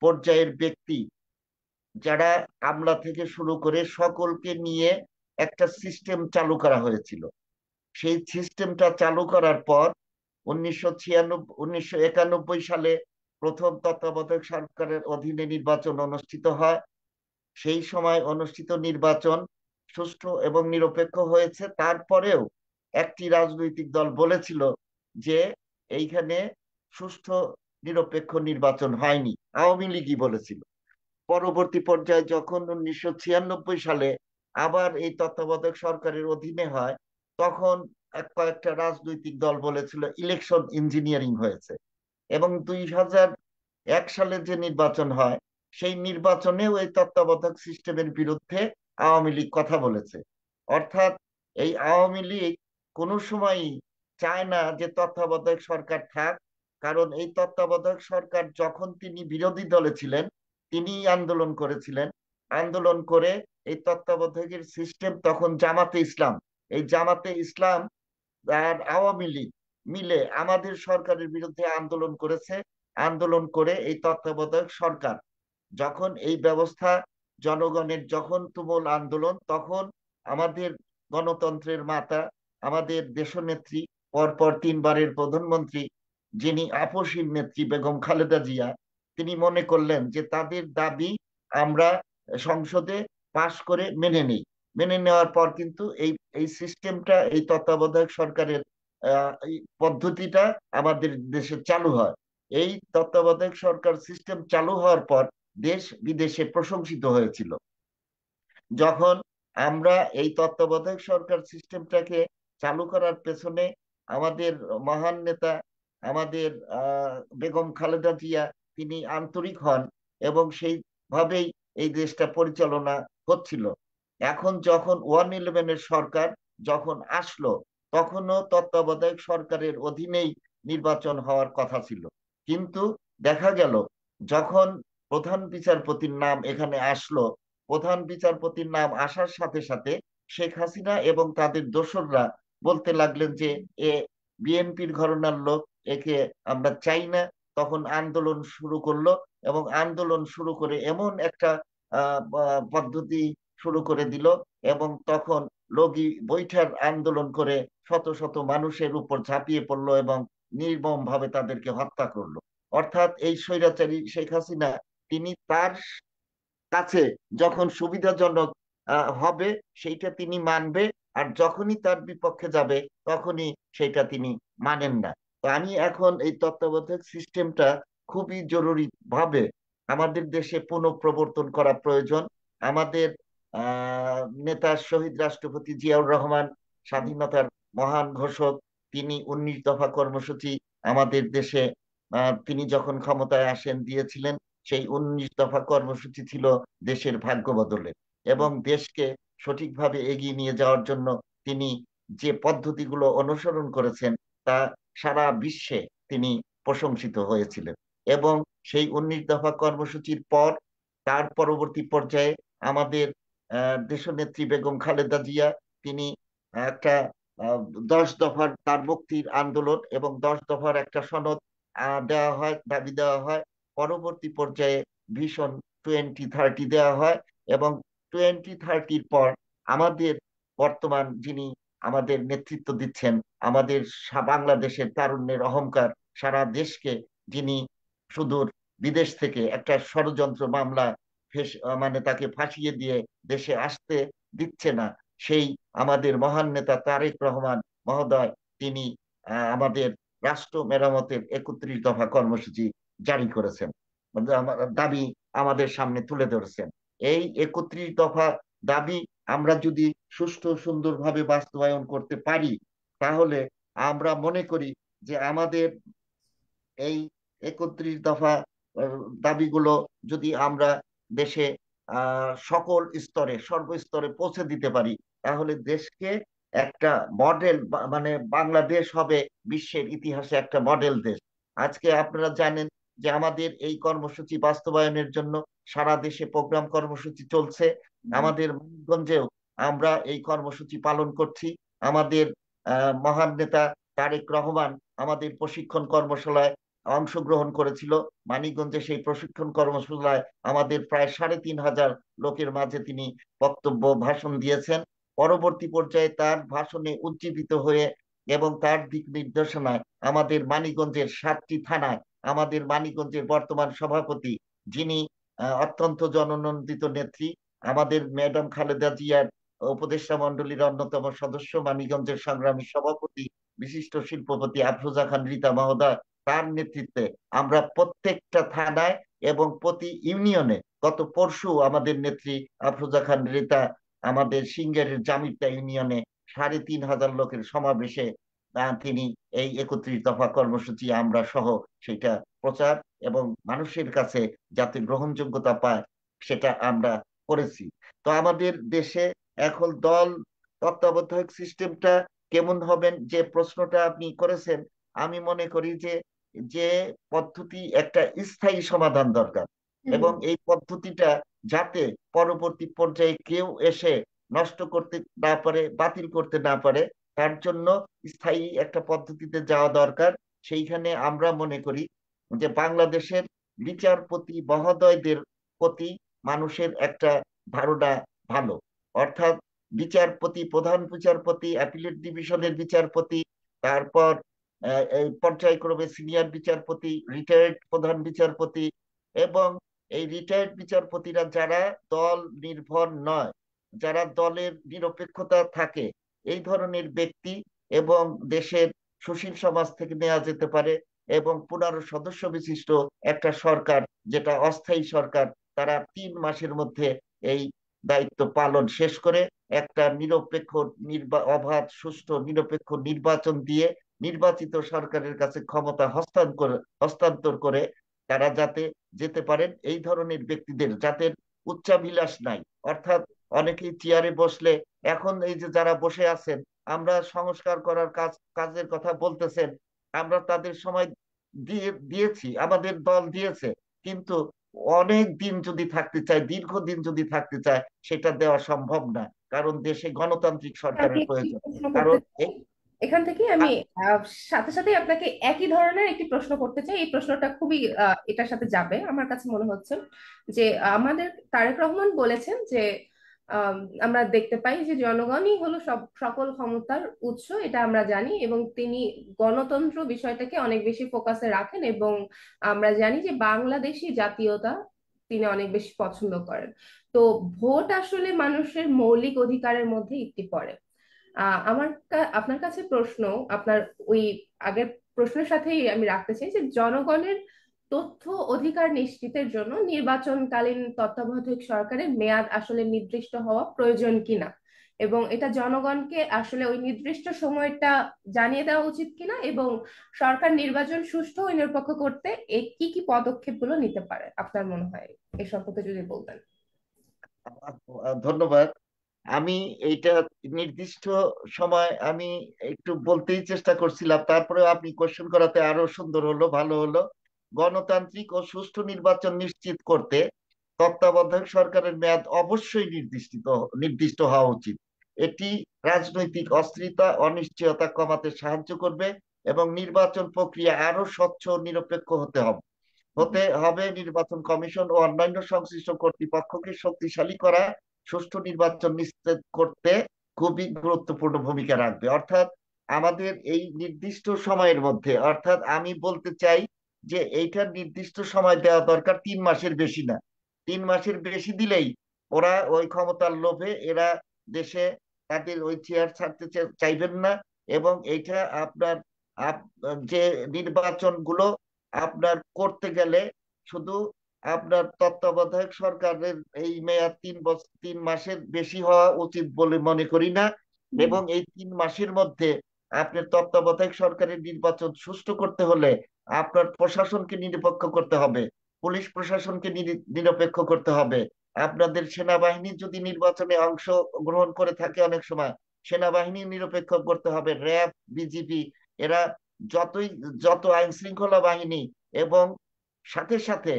পর্যায়ের ব্যক্তি, যারা আমলা থেকে শুরু করে সকলকে নিয়ে একটা সিস্টেম চালু করা হয়েছিল। সেই সিস্টেমটা চালু করার পর 1991 সালে প্রথম তত্ত্বাবধায়ক সরকারের অধীনে নির্বাচন অনুষ্ঠিত হয়। সেই সময় অনুষ্ঠিত নির্বাচন সুষ্ঠু এবং নিরপেক্ষ হয়েছে। তারপরেও একটি রাজনৈতিক দল বলেছিল যে এইখানে সুষ্ঠু নিরপেক্ষ নির্বাচন হয়নি, আওয়ামী লীগই বলেছিল। পরবর্তী পর্যায়ে যখন 1996 সালে আবার এই তত্ত্বাবধায়ক সরকারের অধীনে হয়, তখন কয়েকটা রাজনৈতিক দল বলেছিল ইলেকশন ইঞ্জিনিয়ারিং হয়েছে। এবং 2001 সালে যে নির্বাচন হয়, সেই নির্বাচনেও এই তত্ত্বাবধায়ক সিস্টেমের বিরুদ্ধে আওয়ামী লীগ কথা বলেছে। অর্থাৎ এই আওয়ামী লীগ কোনো সময়ই চায় না যে তত্ত্বাবধায়ক সরকার থাক, কারণ এই তত্ত্বাবধায়ক সরকার যখন তিনি বিরোধী দলে ছিলেন, তিনি আন্দোলন করেছিলেন। আন্দোলন করে এই তত্ত্বাবধায়কের সিস্টেম তখন জামাতে ইসলাম, এই জামাতে ইসলাম আর আওয়ামী লীগ মিলে আমাদের সরকারের বিরুদ্ধে আন্দোলন করেছে। আন্দোলন করে এই তত্ত্বাবধায়ক সরকার যখন এই ব্যবস্থা, জনগণের যখন তুমুল আন্দোলন, তখন আমাদের গণতন্ত্রের মাতা, আমাদের দেশনেত্রী, পরপর তিনবারের প্রধানমন্ত্রী, যিনি আপসীর নেত্রী বেগম খালেদা জিয়া, তিনি মনে করলেন যে তাদের দাবি আমরা সংসদে পাশ করে মেনে নিই। মেনে নেওয়ার পর কিন্তু এই এই সিস্টেমটা, এই তত্ত্বাবধায়ক সরকারের এই পদ্ধতিটা আমাদের দেশে চালু হয়। এই তত্ত্বাবধায়ক সরকার সিস্টেম চালু হওয়ার পর দেশ বিদেশে প্রশংসিত হয়েছিল। যখন আমরা এই তত্ত্বাবধায়ক সরকার সিস্টেমটাকে চালু করার পেছনে আমাদের মহান নেতা, আমাদের বেগম খালেদা জিয়া, তিনি আন্তরিক হন এবং সেইভাবেই এই দেশটা পরিচালনা হচ্ছিল। এখন যখন 111-এর সরকার যখন আসলো, তখনও তত্ত্বাবধায়ক সরকারের অধীনেই নির্বাচন হওয়ার কথা ছিল। কিন্তু দেখা গেল যখন প্রধান বিচারপতির নাম এখানে আসলো, প্রধান বিচারপতির নাম আসার সাথে সাথে শেখ হাসিনা এবং তাদের দোসররা বলতে লাগলেন যে এ বিএনপির ঘরানার লোক, একে আমরা চাই না। তখন আন্দোলন শুরু করলো এবং আন্দোলন শুরু করে এমন একটা পদ্ধতি শুরু করে দিল, এবং তখন লগি বৈঠার আন্দোলন করে শত শত মানুষের উপর ঝাঁপিয়ে পড়লো এবং নির্মম ভাবে তাদেরকে হত্যা করলো। অর্থাৎ এই স্বৈরাচারী শেখ হাসিনা, তিনি তার কাছে যখন সুবিধাজনক হবে সেইটা তিনি মানবে, আর যখনই তার বিপক্ষে যাবে তখনই সেটা তিনি মানেন না। তো আমি এখন এই তত্ত্বাবধায়ক সিস্টেমটা খুবই জরুরি ভাবে আমাদের দেশে পুনঃপ্রবর্তন করা প্রয়োজন। আমাদের নেতা শহীদ রাষ্ট্রপতি জিয়াউর রহমান, স্বাধীনতার মহান ঘোষক, তিনি 19 দফা কর্মসূচি আমাদের দেশে তিনি যখন ক্ষমতায় আসেন দিয়েছিলেন। সেই 19 দফা কর্মসূচি ছিল দেশের ভাগ্য বদলের, এবং দেশকে সঠিকভাবে এগিয়ে নিয়ে যাওয়ার জন্য তিনি যে পদ্ধতিগুলো অনুসরণ করেছেন তা সারা বিশ্বে তিনি প্রশংসিত হয়েছিলেন। এবং সেই 19 দফা কর্মসূচির পর তার পরবর্তী পর্যায়ে আমাদের দেশনেত্রী বেগম খালেদা জিয়া, তিনি একটা 10 দফার তার মুক্তির আন্দোলন এবং 10 দফার একটা সনদ দেওয়া হয়, দাবি দেওয়া হয়। পরবর্তী পর্যায়ে ভিশন 2030 দেওয়া হয়, এবং 2030-র পর আমাদের বর্তমান যিনি আমাদের নেতৃত্ব দিচ্ছেন, আমাদের বাংলাদেশের তারুণ্যের অহংকার, সারা দেশকে যিনি সুদূর বিদেশ থেকে একটা ষড়যন্ত্র মামলা মানে তাকে ফাঁসিয়ে দিয়ে দেশে আসতে দিচ্ছে না, সেই আমাদের মহান নেতা তারেক রহমান মহোদয়, তিনি আমাদের রাষ্ট্র মেরামতের 31 দফা কর্মসূচি জারি করেছেন, দাবি আমাদের সামনে তুলে ধরেছেন। এই 31 দফা দাবি আমরা যদি সুষ্ঠু সুন্দরভাবে বাস্তবায়ন করতে পারি, তাহলে আমরা মনে করি যে আমাদের এই 31 দফা দাবিগুলো যদি আমরা দেশে সকল স্তরে, সর্বস্তরে পৌঁছে দিতে পারি, তাহলে দেশকে একটা মডেল, মানে বাংলাদেশ হবে বিশ্বের ইতিহাসে একটা মডেল দেশ। আজকে আপনারা জানেন যে আমাদের এই কর্মসূচি বাস্তবায়নের জন্য সারা দেশে প্রোগ্রাম কর্মসূচি চলছে। আমাদের মানিকগঞ্জেও আমরা এই কর্মসূচি পালন করছি। আমাদের মহান নেতা তারেক রহমান আমাদের প্রশিক্ষণ কর্মশালায় অংশগ্রহণ করেছিল। মানিকগঞ্জে সেই প্রশিক্ষণ কর্মশালায় আমাদের প্রায় 3,500 লোকের মাঝে তিনি বক্তব্য ভাষণ দিয়েছেন। পরবর্তী পর্যায়ে তার ভাষণে উজ্জীবিত হয়ে এবং তার দিক নির্দেশনায় আমাদের মানিকগঞ্জের 7টি থানায় আমাদের মানিকগঞ্জের বর্তমান সভাপতি, যিনি অত্যন্ত জননন্দিত নেত্রী, আমাদের ম্যাডাম খালেদা জিয়ার উপদেষ্টা মন্ডলীর অন্যতম সদস্য, মানিকগঞ্জের সংগ্রামী সভাপতি, বিশিষ্ট শিল্পপতি আফরোজা খান রিতা মহোদয়, তার নেতৃত্বে আমরা প্রত্যেকটা থানায় এবং প্রতি ইউনিয়নে, গত পরশু আমাদের নেত্রী আফরোজা খান রিতা আমাদের সিঙ্গারের জামিরটা ইউনিয়নে 3,500 লোকের সমাবেশে তিনি এই 31 দফা কর্মসূচি আমরা সহ সেটা প্রচার এবং মানুষের কাছে যাতে গ্রহণযোগ্যতা পায় সেটা আমরা করেছি। তো আমাদের দেশে এখন দল তত্ত্বাবধায়ক সিস্টেমটা কেমন হবেন, যে প্রশ্নটা আপনি করেছেন, আমি মনে করি যে যে পদ্ধতি একটা স্থায়ী সমাধান দরকার, এবং এই পদ্ধতিটা যাতে পরবর্তী পর্যায়ে কেউ এসে নষ্ট করতে না পারে, বাতিল করতে না পারে, তার জন্য স্থায়ী একটা পদ্ধতিতে যাওয়া দরকার। সেইখানে আমরা মনে করি যে বাংলাদেশের বিচারপতি মহোদয়দের প্রতি মানুষের একটা ধারণা ভালো। অর্থাৎ বিচারপতি, প্রধান বিচারপতি, অ্যাপিলেট ডিভিশনের বিচারপতি, তারপর এই পর্যায়ক্রমে সিনিয়র বিচারপতি, রিটায়ার্ড প্রধান বিচারপতি, এবং এই রিটায়ার্ড বিচারপতিরা যারা দল নির্ভর নয়, যারা দলের নিরপেক্ষতা থাকে, এই ধরনের ব্যক্তি, এবং দেশের সুশীল সমাজ থেকে নেওয়া যেতে পারে, এবং 15 সদস্য বিশিষ্ট একটা সরকার, যেটা অস্থায়ী সরকার, তারা 3 মাসের মধ্যে এই দায়িত্ব পালন শেষ করে একটা নিরপেক্ষ, অবাধ, সুষ্ঠু, নিরপেক্ষ নির্বাচন দিয়ে নির্বাচিত সরকারের কাছে ক্ষমতা হস্তান্তর করে তারা যাতে যেতে পারেন। এই ধরনের ব্যক্তিদের যাদের উচ্চাভিলাষ নাই, অর্থাৎ অনেকেই চেয়ারে বসলে, এখন এই যে যারা বসে আছেন, আমরা সংস্কার করার কাজের কথা বলতেছেন, আমরা তাদের সময় দিয়েছি, আমাদের দল দিয়েছে, কিন্তু অনেক দিন যদি থাকতে চায়, দীর্ঘদিন যদি থাকতে চায়, সেটা দেওয়া সম্ভব না, কারণ দেশে গণতান্ত্রিক আপনাকে সরকারের একটি প্রয়োজন। প্রশ্ন করতে কারণ চাই। এখান থেকে আমি সাথে সাথে আপনাকে একই ধরনের একটি প্রশ্ন করতে চাই। এই প্রশ্নটা খুবই এটার সাথে যাবে আমার কাছে মনে হচ্ছে। যে আমাদের তারেক রহমান বলেছেন যে আম, আমরা দেখতে পাই যে জনগণই হলো সকল ক্ষমতার উৎস, এটা আমরা জানি, এবং তিনি গণতন্ত্র বিষয়টাকে অনেক বেশি ফোকাসে রাখেন, এবং আমরা জানি যে বাংলাদেশি জাতীয়তা তিনি অনেক বেশি পছন্দ করেন। তো ভোট আসলে মানুষের মৌলিক অধিকারের মধ্যে একটি পড়ে। আপনার কাছে প্রশ্ন, আপনার ওই আগের প্রশ্নের সাথেই আমি রাখতে চাই যে জনগণের তথ্য অধিকার নিশ্চিতের জন্য নির্বাচনকালীন তত্ত্বাবধায়ক সরকারের মেয়াদ আসলে নির্দিষ্ট হওয়া প্রয়োজন কিনা, এবং এটা জনগণকে আসলে ওই নির্দিষ্ট সময়টা জানিয়ে দেওয়া উচিত কিনা, এবং সরকার নির্বাচন সুষ্ঠু ও নিরপেক্ষ করতে কি কি পদক্ষেপগুলো নিতে পারে আপনার মনে হয়, এ সম্পর্কে যদি বলতেন। ধন্যবাদ। আমি এইটা নির্দিষ্ট সময় আমি একটু বলতেই চেষ্টা করছিলাম, তারপরে আপনি কোশ্চেন করাতে আরো সুন্দর হলো, ভালো হলো। গণতান্ত্রিক ও সুষ্ঠু নির্বাচন নিশ্চিত করতে তত্ত্বাবধায়ক সরকারের মেয়াদ অবশ্যই নির্দিষ্ট হওয়া উচিত। এটি রাজনৈতিক অস্থিরতা, অনিশ্চয়তা কমাতে সাহায্য করবে, এবং নির্বাচন প্রক্রিয়া আরো স্বচ্ছ ও নিরপেক্ষ হতে হবে। নির্বাচন কমিশন ও অন্যান্য সংশ্লিষ্ট কর্তৃপক্ষকে শক্তিশালী করা সুষ্ঠু নির্বাচন নিশ্চিত করতে খুবই গুরুত্বপূর্ণ ভূমিকা রাখবে। অর্থাৎ আমাদের এই নির্দিষ্ট সময়ের মধ্যে, অর্থাৎ আমি বলতে চাই যে এইটার নির্দিষ্ট সময় দেওয়া দরকার, 3 মাসের বেশি না। 3 মাসের বেশি দিলেই ওরা ওই ক্ষমতার লোভে এরা দেশে তাদের ওই চেয়ার ছাড়তে চাইবেন না। এবং এইটা আপনার আপ- যে নির্বাচনগুলো আপনার করতে গেলে শুধু আপনার তত্ত্বাবধায়ক সরকারের এই মেয়াদ 3 মাসের বেশি হওয়া উচিত বলে মনে করি না। এবং এই 3 মাসের মধ্যে আপনার তত্ত্বাবধায়ক সরকারের নির্বাচন সুষ্ঠু করতে হলে আপনার প্রশাসনকে নিরপেক্ষ করতে হবে, পুলিশ প্রশাসনকে নিরপেক্ষ করতে হবে। আপনাদের সেনাবাহিনী যদি নির্বাচনে অংশ গ্রহণ করে থাকে, অনেক সময় সেনাবাহিনী নিরপেক্ষ করতে হবে, র্যাব, বিজিবি, এরা যতই যত আইন শৃঙ্খলা বাহিনী, এবং সাথে সাথে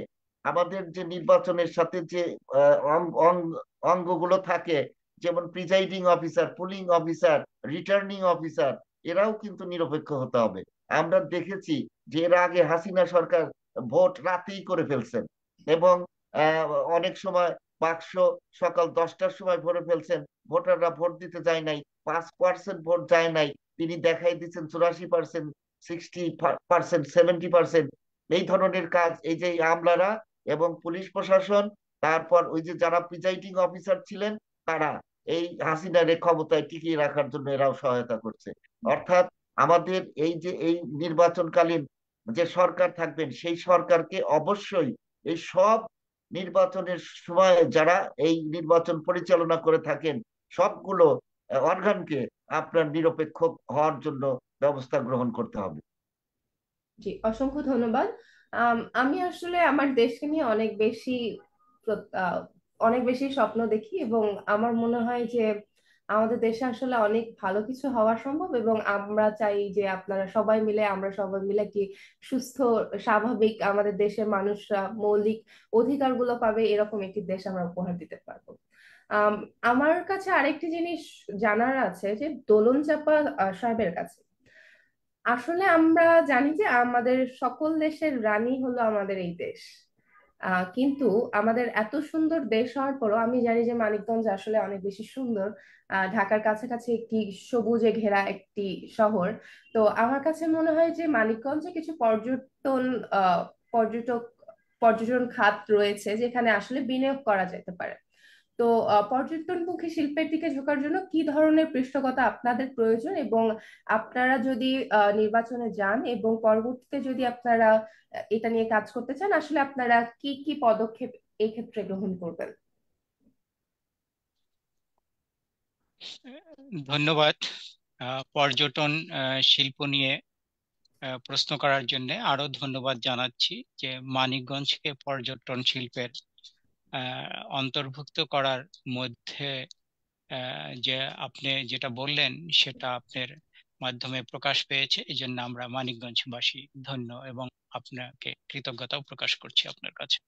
আমাদের যে নির্বাচনের সাথে যে অঙ্গগুলো থাকে, যেমন presiding officer, pulling officer, returning officer, এরাও কিন্তু নিরপেক্ষ হতে হবে। আমরা দেখেছি যে এর আগে হাসিনা সরকার ভোট রাতেই করে ফেলছেন, এবং আহ, অনেক সময় বাক্স সকাল 10টার সময় ভরে ফেলছেন, ভোটাররা ভোট দিতে যায় নাই, 5% ভোট যায় নাই, তিনি দেখাই দিচ্ছেন 84%, 60%, 70%। এই ধরনের কাজ এই যে আমলারা এবং পুলিশ প্রশাসন, তারপর ওই যে যারা প্রিজাইডিং অফিসার ছিলেন, তারা এই হাসিনার ক্ষমতায় টিকিয়ে রাখার জন্য এরাও সহায়তা করছে। অর্থাৎ আমাদের এই যে এই নির্বাচনকালীন যে সরকার থাকবেন, সেই সরকারকে অবশ্যই এই সব নির্বাচনের সময় যারা এই নির্বাচন পরিচালনা করে থাকেন, সবগুলো অর্গানকে আপনার নিরপেক্ষ হওয়ার জন্য ব্যবস্থা গ্রহণ করতে হবে। জি, অসংখ্য ধন্যবাদ। আমি আসলে আমার দেশকে নিয়ে প্র- আহ, অনেক বেশি স্বপ্ন দেখি, এবং আমার মনে হয় যে আমাদের দেশে আসলে অনেক ভালো কিছু হওয়া সম্ভব, এবং আমরা চাই যে আমরা সবাই মিলে কি সুস্থ, স্বাভাবিক, আমাদের দেশের মানুষরা মৌলিক অধিকারগুলো পাবে, এরকম একটি দেশ আমরা উপহার দিতে পারবো। আম, আমার কাছে আরেকটি জিনিস জানার আছে যে দোলন চাপা সাহেবের কাছে। আসলে আমরা জানি যে আমাদের সকল দেশের রানী হলো আমাদের এই দেশ, কিন্তু আমাদের এত সুন্দর দেশ হওয়ার পরও আমি জানি যে মানিকগঞ্জ আসলে অনেক বেশি সুন্দর। ঢাকার কাছাকাছি একটি সবুজে ঘেরা একটি শহর। তো আমার কাছে মনে হয় যে মানিকগঞ্জে কিছু আহ পর্যটক পর্যটন খাত রয়েছে যেখানে আসলে বিনিয়োগ করা যেতে পারে। তো পর্যটনমুখী শিল্পের দিকে ঝোঁকার জন্য কি ধরনের পৃষ্ঠপোষকতা আপনাদের প্রয়োজন, এবং আপনারা যদি নির্বাচনে যান এবং পরবর্তীতে যদি আপনারা এটা নিয়ে কাজ করতে চান, আসলে আপনারা কি কি পদক্ষেপ এই ক্ষেত্রে গ্রহণ করবেন? ধন্যবাদ। পর্যটন শিল্প নিয়ে প্রশ্ন করার জন্য আরো ধন্যবাদ জানাচ্ছি যে মানিকগঞ্জকে পর্যটন শিল্পের অন্তর্ভুক্ত করার মধ্যে যে আপনি যেটা বললেন সেটা আপনার মাধ্যমে প্রকাশ পেয়েছে, এই জন্য আমরা মানিকগঞ্জবাসী ধন্য এবং আপনাকে কৃতজ্ঞতাও প্রকাশ করছি আপনার কাছে।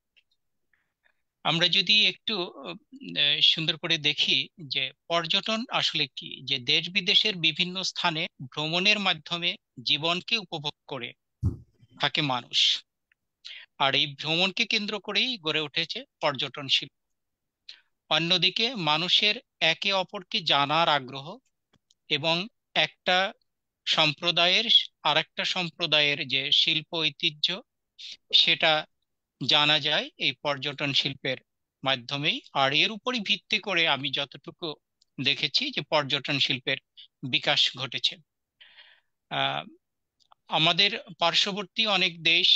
আমরা যদি একটু সুন্দর করে দেখি যে পর্যটন আসলে কি, যে দেশ বিদেশের বিভিন্ন স্থানে ভ্রমণের মাধ্যমে জীবনকে উপভোগ করে থাকে মানুষ, আর এই ভ্রমণকে কেন্দ্র করেই গড়ে উঠেছে পর্যটন শিল্প। অন্যদিকে মানুষের একে অপরকে জানার আগ্রহ এবং একটা সম্প্রদায়ের আরেকটা সম্প্রদায়ের যে শিল্প ঐতিহ্য সেটা জানা যায় এই পর্যটন শিল্পের মাধ্যমেই। আর এর উপরই ভিত্তি করে আমি যতটুকু দেখেছি যে পর্যটন শিল্পের বিকাশ ঘটেছে। আহ আমাদের পার্শ্ববর্তী অনেক দেশ,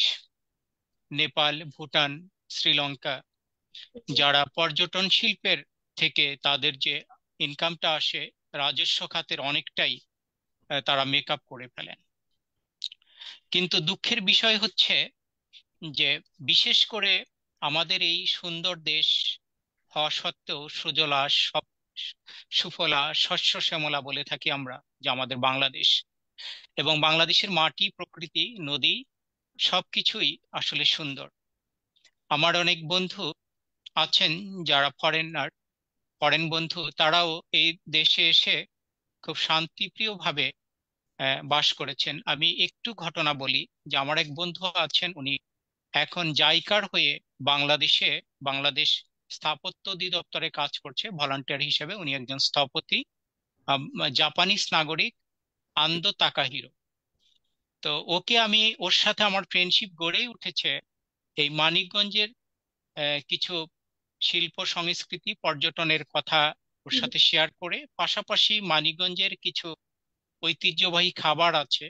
নেপাল, ভুটান, শ্রীলঙ্কা, যারা পর্যটন শিল্পের থেকে তাদের যে ইনকামটা আসে রাজস্ব খাতের অনেকটাই তারা মেকআপ করে ফেলেন। কিন্তু দুঃখের বিষয় হচ্ছে যে বিশেষ করে আমাদের এই সুন্দর দেশ হওয়া সত্ত্বেও সুজলা সুফলা শস্য শ্যামলা বলে থাকি আমরা যে আমাদের বাংলাদেশ, এবং বাংলাদেশের মাটি, প্রকৃতি, নদী সবকিছুই আসলে সুন্দর। আমার অনেক বন্ধু আছেন যারা ফরেন বন্ধু, তারাও এই দেশে এসে খুব শান্তিপ্রিয় ভাবে বাস করেছেন। আমি একটু ঘটনা বলি যে আমার এক বন্ধু আছেন, উনি এখন জাইকার হয়ে বাংলাদেশে বাংলাদেশ স্থাপত্য অধিদপ্তরে কাজ করছে ভলান্টিয়ার হিসেবে। উনি একজন স্থপতি, জাপানিজ নাগরিক, আন্দো তাকাহিরো। তো ওর সাথে আমার ফ্রেন্ডশিপ গড়েই উঠেছে এই মানিকগঞ্জের কিছু শিল্প সংস্কৃতি পর্যটনের কথা ওর হুম, সাথে শেয়ার করে। পাশাপাশি মানিকগঞ্জের কিছু ঐতিহ্যবাহী খাবার আছে,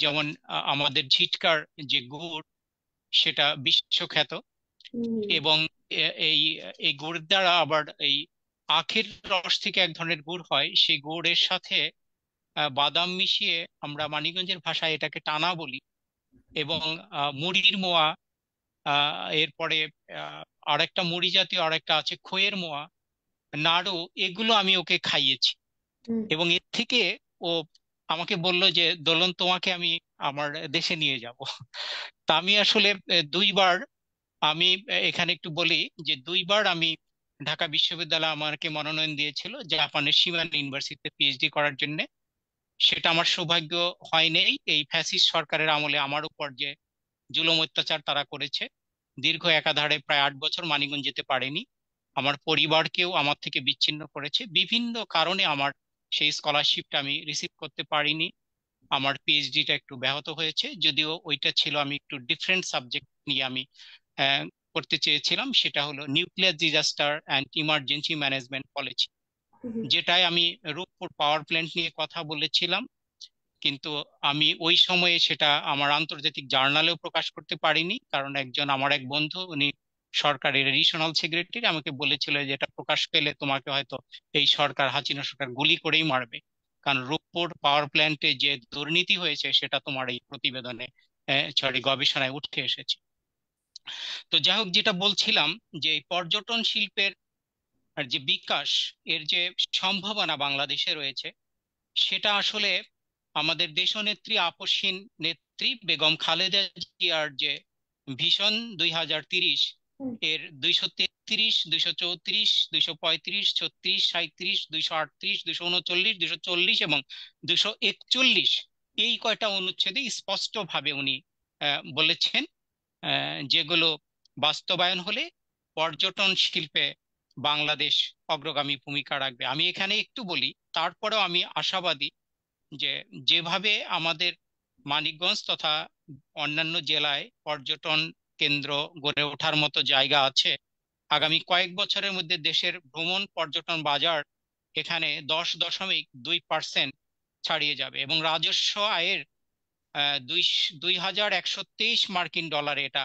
যেমন আমাদের ঝিটকার যে গুড় সেটা বিশ্বখ্যাত। হুম, এবং এই এই গুড় দ্বারা আবার এই আখের রস থেকে এক ধরনের গুড় হয়, সেই গুড়ের সাথে বাদাম মিশিয়ে আমরা মানিকগঞ্জের ভাষায় এটাকে টানা বলি। এবং মুড়ির মোয়া, এরপরে আরেকটা মুড়ি জাতীয় আরেকটা আছে খইয়ের মোয়া, নাড়ু, এগুলো আমি ওকে খাইয়েছি। হুম, এবং এর থেকে ও আমাকে বলল যে দোলন, তোমাকে আমি আমার দেশে নিয়ে যাব। তা আমি আসলে দুইবার, আমি এখানে একটু বলি যে দুইবার আমি ঢাকা বিশ্ববিদ্যালয় আমাকে মনোনয়ন দিয়েছিল জাপানের শিবান ইউনিভার্সিটিতে পিএইচডি করার জন্য। সেটা আমার সৌভাগ্য হয়নি এই ফ্যাসিস্ট সরকারের আমলে আমার উপর যে জুলুম অত্যাচার তারা করেছে। দীর্ঘ একাধারে প্রায় 8 বছর মানিকগঞ্জ যেতে পারেনি। আমার পরিবারকেও আমার থেকে বিচ্ছিন্ন করেছে বিভিন্ন কারণে। আমার সেই স্কলারশিপটা আমি রিসিভ করতে পারিনি। আমার পিএইচডিটা একটু ব্যাহত হয়েছে, যদিও ওইটা ছিল আমি একটু ডিফারেন্ট সাবজেক্ট নিয়ে আমি আহ, করতে চেয়েছিলাম। সেটা হলো nuclear disaster and emergency management policy, hmm, যেটায় আমি রূপপুর পাওয়ার প্ল্যান্ট নিয়ে কথা বলেছিলাম। কিন্তু আমি ওই সময়ে সেটা আমার আন্তর্জাতিক জার্নালেও প্রকাশ করতে পারিনি, কারণ আমার এক বন্ধু, উনি সরকারের এডিশনাল সেক্রেটারি, আমাকে বলেছিল যে এটা প্রকাশ পেলে তোমাকে হয়তো এই সরকার, হাসিনা সরকার গুলি করেই মারবে, কারণ রূপপুর পাওয়ার প্ল্যান্টে যে দুর্নীতি হয়েছে সেটা তোমার এই প্রতিবেদনে, সরি, গবেষণায় উঠে এসেছে। তো যাই হোক, যেটা বলছিলাম যে এই পর্যটন শিল্পের আর যে বিকাশ, এর যে সম্ভাবনা বাংলাদেশে রয়েছে, সেটা আসলে আমাদের দেশনেত্রী, আপসহীন নেত্রী বেগম খালেদা জিয়ার যে ভিশন 2030, হুম। এর 233, 234, 235, 36, 37, 238, 239, 240 এবং 241 এই কয়টা অনুচ্ছেদে স্পষ্টভাবে উনি বলেছেন যেগুলো বাস্তবায়ন হলে পর্যটন শিল্পে বাংলাদেশ অগ্রগামী ভূমিকা রাখবে। আমি এখানে একটু বলি, তারপরেও আমি আশাবাদী যে যেভাবে আমাদের মানিকগঞ্জ তথা অন্যান্য জেলায় পর্যটন কেন্দ্র গড়ে ওঠার মতো জায়গা আছে, আগামী কয়েক বছরের মধ্যে দেশের ভ্রমণ পর্যটন বাজার এখানে 10.2% ছাড়িয়ে যাবে এবং রাজস্ব আয়ের আহ, দুই 2123 মার্কিন ডলারে এটা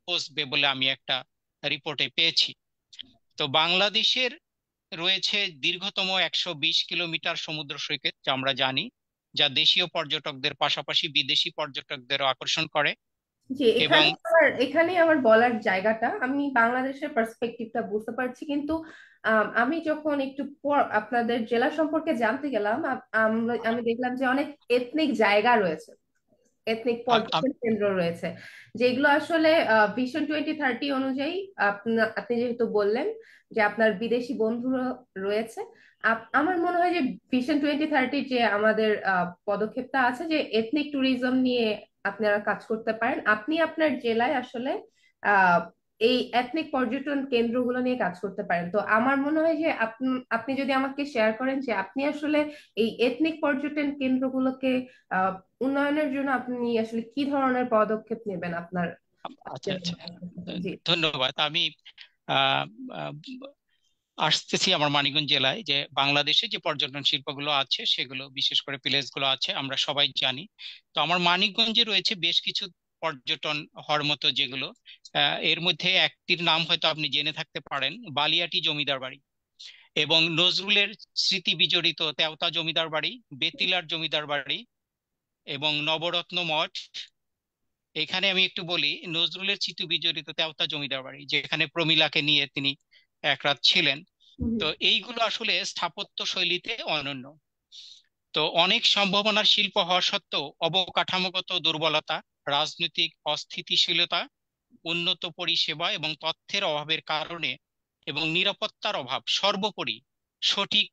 পৌঁছবে বলে আমি একটা রিপোর্টে পেয়েছি। তো বাংলাদেশের রয়েছে দীর্ঘতম 120 কিলোমিটার সমুদ্র সৈকত, যা আমরা জানি, যা দেশীয় পর্যটকদের পাশাপাশি বিদেশি পর্যটকদেরও আকর্ষণ করে। জি, এবং এখানেই আমার বলার জায়গাটা, আমি বাংলাদেশের পার্সপেক্টিভটা বুঝতে পারছি, কিন্তু আমি যখন একটু পর আপনাদের জেলা সম্পর্কে জানতে গেলাম, আমি দেখলাম যে অনেক এথনিক জায়গা রয়েছে, এথনিক আ- আ- পর্যটন কেন্দ্র রয়েছে, যেগুলো আসলে ভিশন 2030 অনুযায়ী আপনি যেহেতু বললেন যে আপনার বিদেশি বন্ধুরা রয়েছে, আমার মনে হয় যে ভিশন 2030 যে আমাদের পদক্ষেপটা আছে যে এথনিক ট্যুরিজম নিয়ে আপনারা কাজ করতে পারেন, আপনি আপনার জেলায় আসলে আহ এই এথনিক পর্যটন কেন্দ্রগুলো নিয়ে কাজ করতে পারেন। তো আমার মনে হয় যে আপনি যদি আমাকে শেয়ার করেন যে আপনি আসলে এই এথনিক পর্যটন কেন্দ্রগুলোকে আহ উন্নয়নের জন্য আপনি আসলে কি ধরনের পদক্ষেপ নেবেন আপনার আচ্ছা আচ্ছা, জি। ধন্যবাদ। আমি আহ, আহ, আসতেছি আমার মানিকগঞ্জ জেলায়, যে বাংলাদেশে যে পর্যটন শিল্পগুলো আছে সেগুলো, বিশেষ করে প্লেস গুলো আছে আমরা সবাই জানি। তো আমার মানিকগঞ্জে রয়েছে বেশ কিছু পর্যটন হওয়ার মতো, যেগুলো এর মধ্যে একটির নাম হয়তো আপনি জেনে থাকতে পারেন, বালিয়াটি জমিদার বাড়ি এবং নজরুলের স্মৃতি বিজড়িত তেওতা জমিদার বাড়ি, বেতিলার জমিদার বাড়ি এবং নবরত্ন মঠ। এখানে আমি একটু বলি, নজরুলের স্মৃতি বিজড়িত তেওতা জমিদার বাড়ি, যেখানে প্রমীলাকে নিয়ে তিনি এক রাত ছিলেন। হুম। তো এইগুলো আসলে স্থাপত্য শৈলীতে অনন্য। তো অনেক সম্ভাবনার শিল্প হওয়া সত্ত্বেও অবকাঠামোগত দুর্বলতা, রাজনৈতিক অস্থিতিশীলতা, উন্নত পরিষেবা এবং তথ্যের অভাবের কারণে এবং নিরাপত্তার অভাব, সর্বোপরি সঠিক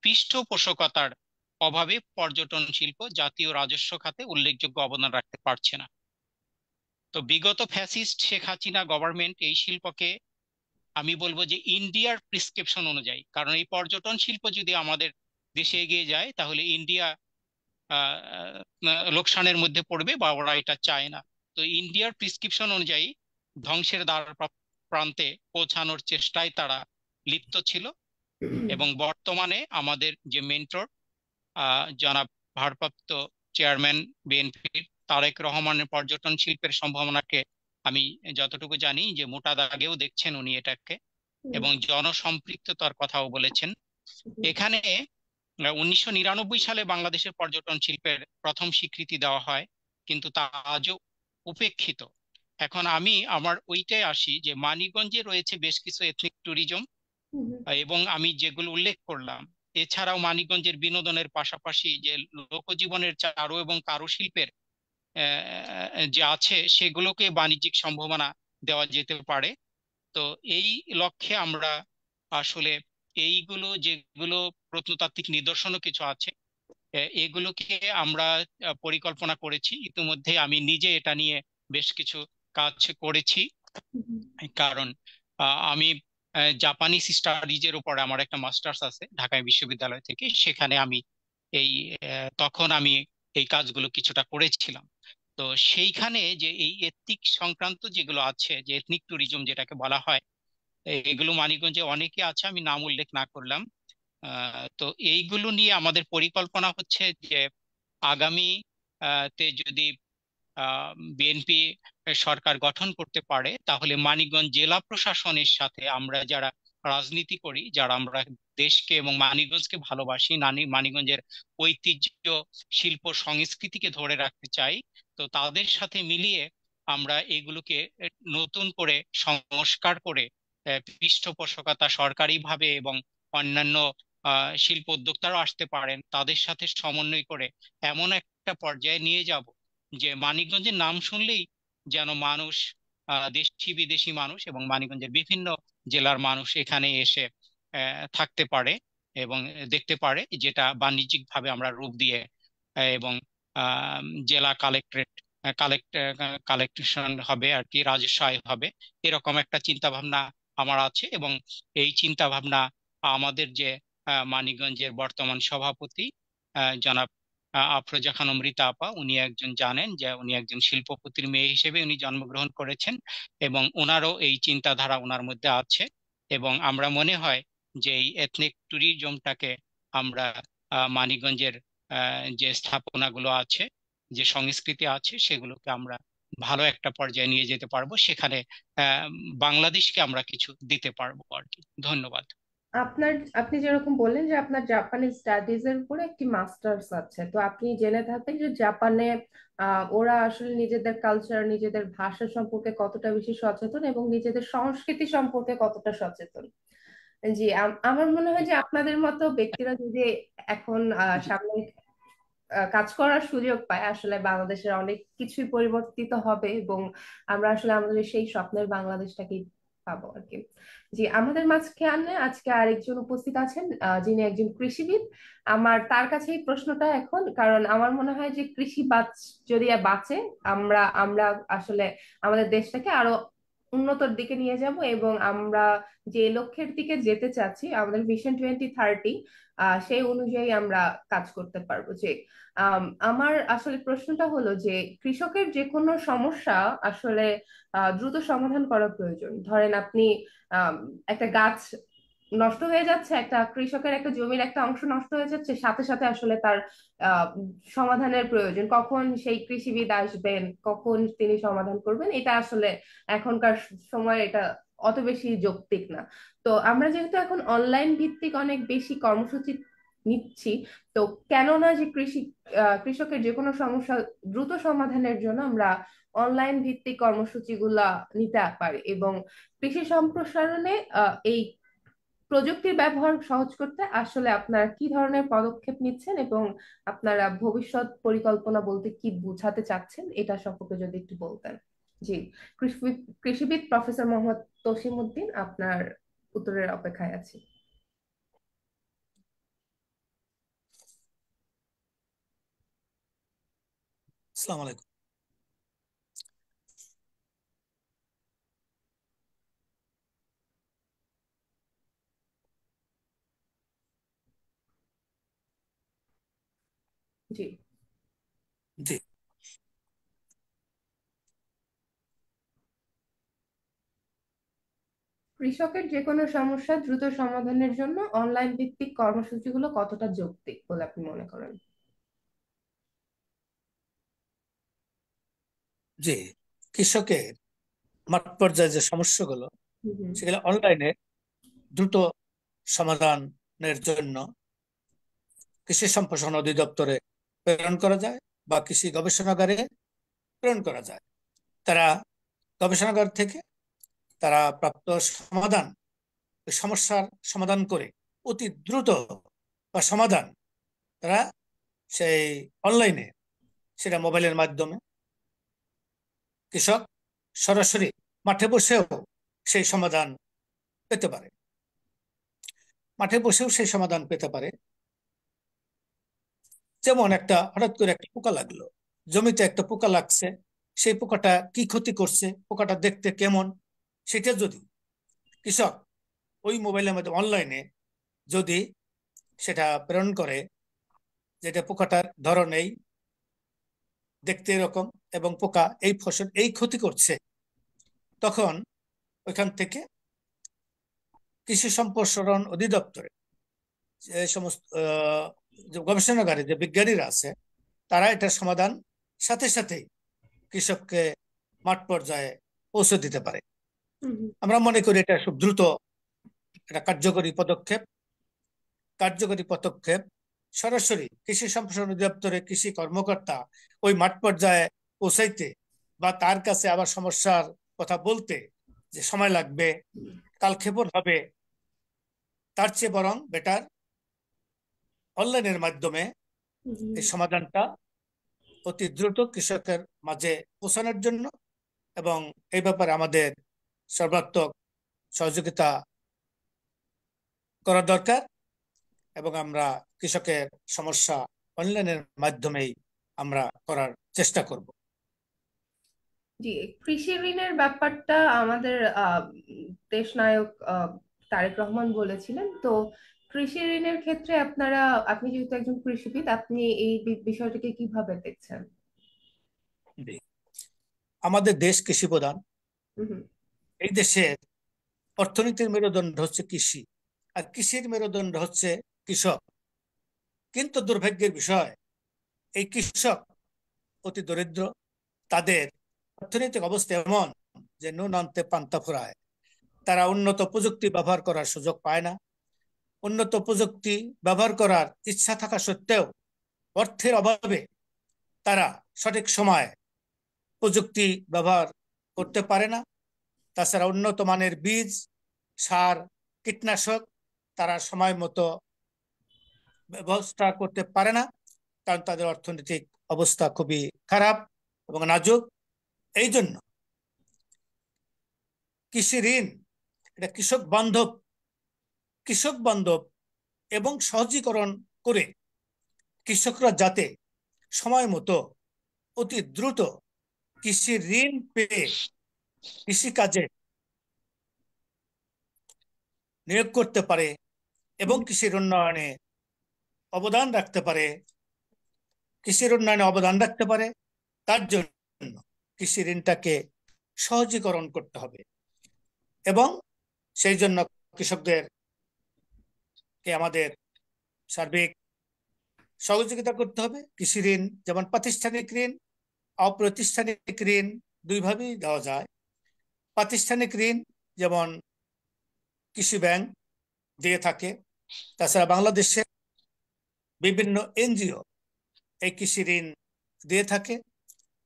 পৃষ্ঠপোষকতার অভাবে পর্যটন শিল্প জাতীয় রাজস্ব খাতে উল্লেখযোগ্য অবদান রাখতে পারছে না। তো বিগত ফ্যাসিস্ট শেখ হাসিনা গভর্নমেন্ট এই শিল্পকে, আমি বলবো যে ইন্ডিয়ার প্রিসক্রিপশন অনুযায়ী, কারণ এই পর্যটন শিল্প যদি আমাদের দেশে এগিয়ে যায় তাহলে ইন্ডিয়া আহ, লোকসানের মধ্যে পড়বে বা ওরা এটা চায় না। তো ইন্ডিয়ার প্রিসক্রিপশন অনুযায়ী ধ্বংসের দ্বার প্রান্তে পৌঁছানোর চেষ্টায় তারা লিপ্ত ছিল। এবং বর্তমানে আমাদের যে মেন্টর জনাব ভারপ্রাপ্ত চেয়ারম্যান বিএনপির তারেক রহমানের পর্যটন শিল্পের সম্ভাবনাকে আমি যতটুকু জানি যে মোটা দাগেও দেখছেন উনি এটাকে, এবং জনসম্পৃক্ততার কথাও বলেছেন। এখানে 1999 সালে বাংলাদেশের পর্যটন শিল্পের প্রথম স্বীকৃতি দেওয়া হয়, কিন্তু তা আজও উপেক্ষিত। এখন আমি আমার ওইটাই আসি যে মানিকগঞ্জে রয়েছে বেশ কিছু এথনিক ট্যুরিজম, এবং আমি যেগুলো উল্লেখ করলাম, এছাড়াও মানিকগঞ্জের বিনোদনের পাশাপাশি যে লোকজীবনের চারু এবং কারুশিল্পের যে আছে সেগুলোকে বাণিজ্যিক সম্ভাবনা দেওয়া যেতে পারে। তো এই লক্ষ্যে আমরা আসলে এইগুলো, যেগুলো প্রত্নতাত্ত্বিক নিদর্শনও কিছু আছে, এগুলোকে আমরা পরিকল্পনা করেছি ইতিমধ্যে। আমি নিজে এটা নিয়ে বেশ কিছু কাজ করেছি, কারণ আমি জাপানিজ স্টাডিজের উপর আমার একটা মাস্টার্স আছে ঢাকা বিশ্ববিদ্যালয় থেকে, সেখানে আমি এই তখন আমি এই কাজগুলো কিছুটা করেছিলাম। তো সেইখানে যে এই এথনিক সংক্রান্ত যেগুলো আছে, যে এথনিক ট্যুরিজম যেটাকে বলা হয়, এগুলো মানিকগঞ্জে অনেকে আছে, আমি নাম উল্লেখ না করলাম। তো এইগুলো নিয়ে আমাদের পরিকল্পনা হচ্ছে যে আগামী তে যদি বিএনপি সরকার গঠন করতে পারে, তাহলে মানিকগঞ্জ জেলা প্রশাসনের সাথে আমরা যারা রাজনীতি করি, যারা আমরা দেশকে এবং মানিকগঞ্জকে ভালোবাসি, মানিকগঞ্জের ঐতিহ্য, শিল্প, সংস্কৃতিকে ধরে রাখতে চাই, তো তাদের সাথে মিলিয়ে আমরা এগুলোকে নতুন করে সংস্কার করে পৃষ্ঠপোষকতা সরকারিভাবে এবং অন্যান্য শিল্প উদ্যোক্তারাও আসতে পারেন, তাদের সাথে সমন্বয় করে এমন একটা পর্যায়ে নিয়ে যাব যে মানিকগঞ্জের নাম শুনলেই যেন মানুষ দেশি বিদেশি মানুষ এবং মানিকগঞ্জের বিভিন্ন জেলার মানুষ এখানে এসে থাকতে পারে এবং দেখতে পারে, যেটা বাণিজ্যিকভাবে আমরা রূপ দিয়ে এবং জেলা কালেকশন হবে আর কি, রাজস্ব আয় হবে, এরকম একটা চিন্তা ভাবনা আমার আছে। এবং এই চিন্তা ভাবনা আমাদের যে মানিকগঞ্জের বর্তমান সভাপতি জনাব আফরোজা খানম রীতা আপা, উনি একজন, জানেন যে উনি একজন শিল্পপতির মেয়ে হিসেবে উনি জন্মগ্রহণ করেছেন এবং ওনারও এই চিন্তাধারা ওনার মধ্যে আছে। এবং আমরা মনে হয় যে এই এথনিক ট্যুরিজমটাকে আমরা মানিকগঞ্জের যে স্থাপনাগুলো আছে, যে সংস্কৃতি আছে, সেগুলোকে আমরা ভালো একটা পর্যায়ে নিয়ে যেতে পারবো, সেখানে আহ, বাংলাদেশকে আমরা কিছু দিতে পারবো আর কি। ধন্যবাদ। আপনি যেরকম বললেন যে আপনার জাপানি স্টাডিজ এর উপরে একটি মাস্টার্স আছে, তো আপনি জেনে থাকবেন যে জাপানে ওরা আসলে নিজেদের কালচার, নিজেদের ভাষা সম্পর্কে কতটা বেশি সচেতন এবং নিজেদের সংস্কৃতি সম্পর্কে কতটা সচেতন। জি, আমার মনে হয় যে আপনাদের মতো ব্যক্তিরা যদি এখন সামনে কাজ করার সুযোগ পায়, আসলে বাংলাদেশের অনেক কিছুই পরিবর্তিত হবে এবং আমরা আসলে আমাদের সেই স্বপ্নের বাংলাদেশটাকে পাবো আর কি। জি, আমাদের মাঝখানে আজকে আরেকজন উপস্থিত আছেন, যিনি একজন কৃষিবিদ। আমার তার কাছে এই প্রশ্নটা এখন, কারণ আমার মনে হয় যে কৃষি যদি বাঁচে, আমরা আমরা আসলে আমাদের দেশটাকে আরো উন্নতর দিকে নিয়ে যাব এবং আমরা যে লক্ষ্যের দিকে যেতে চাচ্ছি, আমাদের ভিশন 2030, সেই অনুযায়ী আমরা কাজ করতে পারবো। যে আমার আসলে প্রশ্নটা হলো যে কৃষকের যে কোনো সমস্যা আসলে দ্রুত সমাধান করা প্রয়োজন। ধরেন আপনি আম, একটা গাছ নষ্ট হয়ে যাচ্ছে, একটা কৃষকের একটা জমির একটা অংশ নষ্ট হয়ে যাচ্ছে, সাথে সাথে আসলে তার আহ, সমাধানের প্রয়োজন। কখন সেই কৃষিবিদ আসবেন, কখন তিনি সমাধান করবেন, এটা আসলে এখনকার সময় এটা অত বেশি যৌক্তিক না। তো আমরা যেহেতু এখন অনলাইন ভিত্তিক অনেক বেশি কর্মসূচি নিচ্ছি, তো কেন না যে কৃষকের যে কোনো সমস্যা দ্রুত সমাধানের জন্য আমরা অনলাইন ভিত্তিক কর্মসূচিগুলা নিতে পারি এবং কৃষি সম্প্রসারণে এই প্রযুক্তির ব্যবহার সহজ করতে আসলে আপনারা কি ধরনের পদক্ষেপ নিচ্ছেন এবং আপনারা ভবিষ্যৎ পরিকল্পনা বলতে কি বোঝাতে চাচ্ছেন, এটা সম্পর্কে যদি একটু বলতেন। জি, কৃষিবিদ প্রফেসর মোহাম্মদ তসিম উদ্দিন, আপনার উত্তরের অপেক্ষায় আছি। আসসালামু আলাইকুম। জি, জি, কৃষকের যে কোনো সমস্যা দ্রুত সমাধানের জন্য অনলাইন ভিত্তিক কর্মসূচিগুলো কতটা যৌক্তিক বলে আপনি মনে করেন? জি, কৃষকের মাঠ পর্যায়ে যে সমস্যাগুলো, হুম হুম। সেগুলো অনলাইনে দ্রুত সমাধানের জন্য কৃষি সম্প্রসারণ অধিদপ্তরে প্রেরণ করা যায় বা কৃষি গবেষণাগারে প্রেরণ করা যায়। তারা গবেষণাগার থেকে তারা প্রাপ্ত সমাধান, ওই সমস্যার সমাধান করে অতি দ্রুত বা সমাধান তারা সেই অনলাইনে, সেটা মোবাইলের মাধ্যমে কৃষক সরাসরি মাঠে বসেও সেই সমাধান পেতে পারে। মাঠে বসেও সেই সমাধান পেতে পারে। যেমন হঠাৎ করে একটা পোকা লাগলো, জমিতে একটা পোকা লাগছে, সেই পোকাটা কি ক্ষতি করছে, পোকাটা দেখতে কেমন, সেটা যদি কৃষক ওই মোবাইলের মধ্যে অনলাইনে যদি সেটা প্রেরণ করে, যেটা পোকাটার ধরন এই, দেখতে এরকম, এবং পোকা এই ফসল এই ক্ষতি করছে, তখন ওইখান থেকে কৃষি সম্প্রসারণ অধিদপ্তরে যে সমস্ত যে গবেষণাগারে যে বিজ্ঞানীরা আছে, তারা এটার সমাধান সাথে সাথেই কৃষককে মাঠ পর্যায়ে পৌঁছে দিতে পারে। হুম হুম। আমরা মনে করি এটা খুব দ্রুত একটা কার্যকরী পদক্ষেপ। সরাসরি কৃষি সম্প্রসারণ অধিদপ্তরে কৃষি কর্মকর্তা ওই মাঠ পর্যায়ে পৌঁছাইতে বা তার কাছে আবার সমস্যার কথা বলতে যে সময় লাগবে, কালক্ষেপণ হবে, তার চেয়ে বরং বেটার অনলাইনের মাধ্যমে হুম হুম। এই সমাধানটা অতি দ্রুত কৃষকের মাঝে পৌঁছানোর জন্য এবং এই ব্যাপারে আমাদের সর্বাত্মক সহযোগিতা করা দরকার এবং আমরা কৃষকের সমস্যা অনলাইনের মাধ্যমেই আমরা করার চেষ্টা করব। জি, কৃষি ঋণের ব্যাপারটা আমাদের দেশ নায়ক তারেক রহমান বলেছিলেন। তো কৃষি ঋণের ক্ষেত্রে আপনি যেহেতু একজন কৃষিবিদ, আপনি এই বিষয়টাকে কিভাবে দেখছেন? জি, আমাদের দেশ কৃষি প্রধান। হুম। এই দেশের অর্থনীতির মেরুদণ্ড হচ্ছে কৃষি, আর কৃষির মেরুদণ্ড হচ্ছে কৃষক। কিন্তু দুর্ভাগ্যের বিষয়, এই কৃষক অতি দরিদ্র। তাদের অর্থনৈতিক অবস্থা এমন যে নুন আনতে পান্তা ফুরায়। তারা উন্নত প্রযুক্তি ব্যবহার করার সুযোগ পায় না। উন্নত প্রযুক্তি ব্যবহার করার ইচ্ছা থাকা সত্ত্বেও অর্থের অভাবে তারা সঠিক সময়ে প্রযুক্তি ব্যবহার করতে পারে না। তাছাড়া উন্নত মানের বীজ, সার, কীটনাশক তারা সময় মতো ব্যবস্থা করতে পারে না, কারণ তাদের অর্থনৈতিক অবস্থা খুবই খারাপ এবং নাজুক। এই জন্য কৃষি ঋণ এটা কৃষক বান্ধব এবং সহজীকরণ করে কৃষকরা যাতে সময় মতো অতি দ্রুত কৃষি ঋণ পেয়ে কৃষিকাজে নিয়োগ করতে পারে এবং কৃষির উন্নয়নে অবদান রাখতে পারে তার জন্য কৃষি ঋণটাকে সহজীকরণ করতে হবে এবং সেই জন্য কৃষকদেরকে আমাদের সার্বিক সহযোগিতা করতে হবে। কৃষি ঋণ যেমন প্রাতিষ্ঠানিক ঋণ, অপ্রাতিষ্ঠানিক ঋণ দুইভাবেই দেওয়া যায়। প্রাতিষ্ঠানিক ঋণ যেমন কৃষি ব্যাংক দিয়ে থাকে, তাছাড়া বাংলাদেশে বিভিন্ন এনজিও এই কৃষি ঋণ দিয়ে থাকে।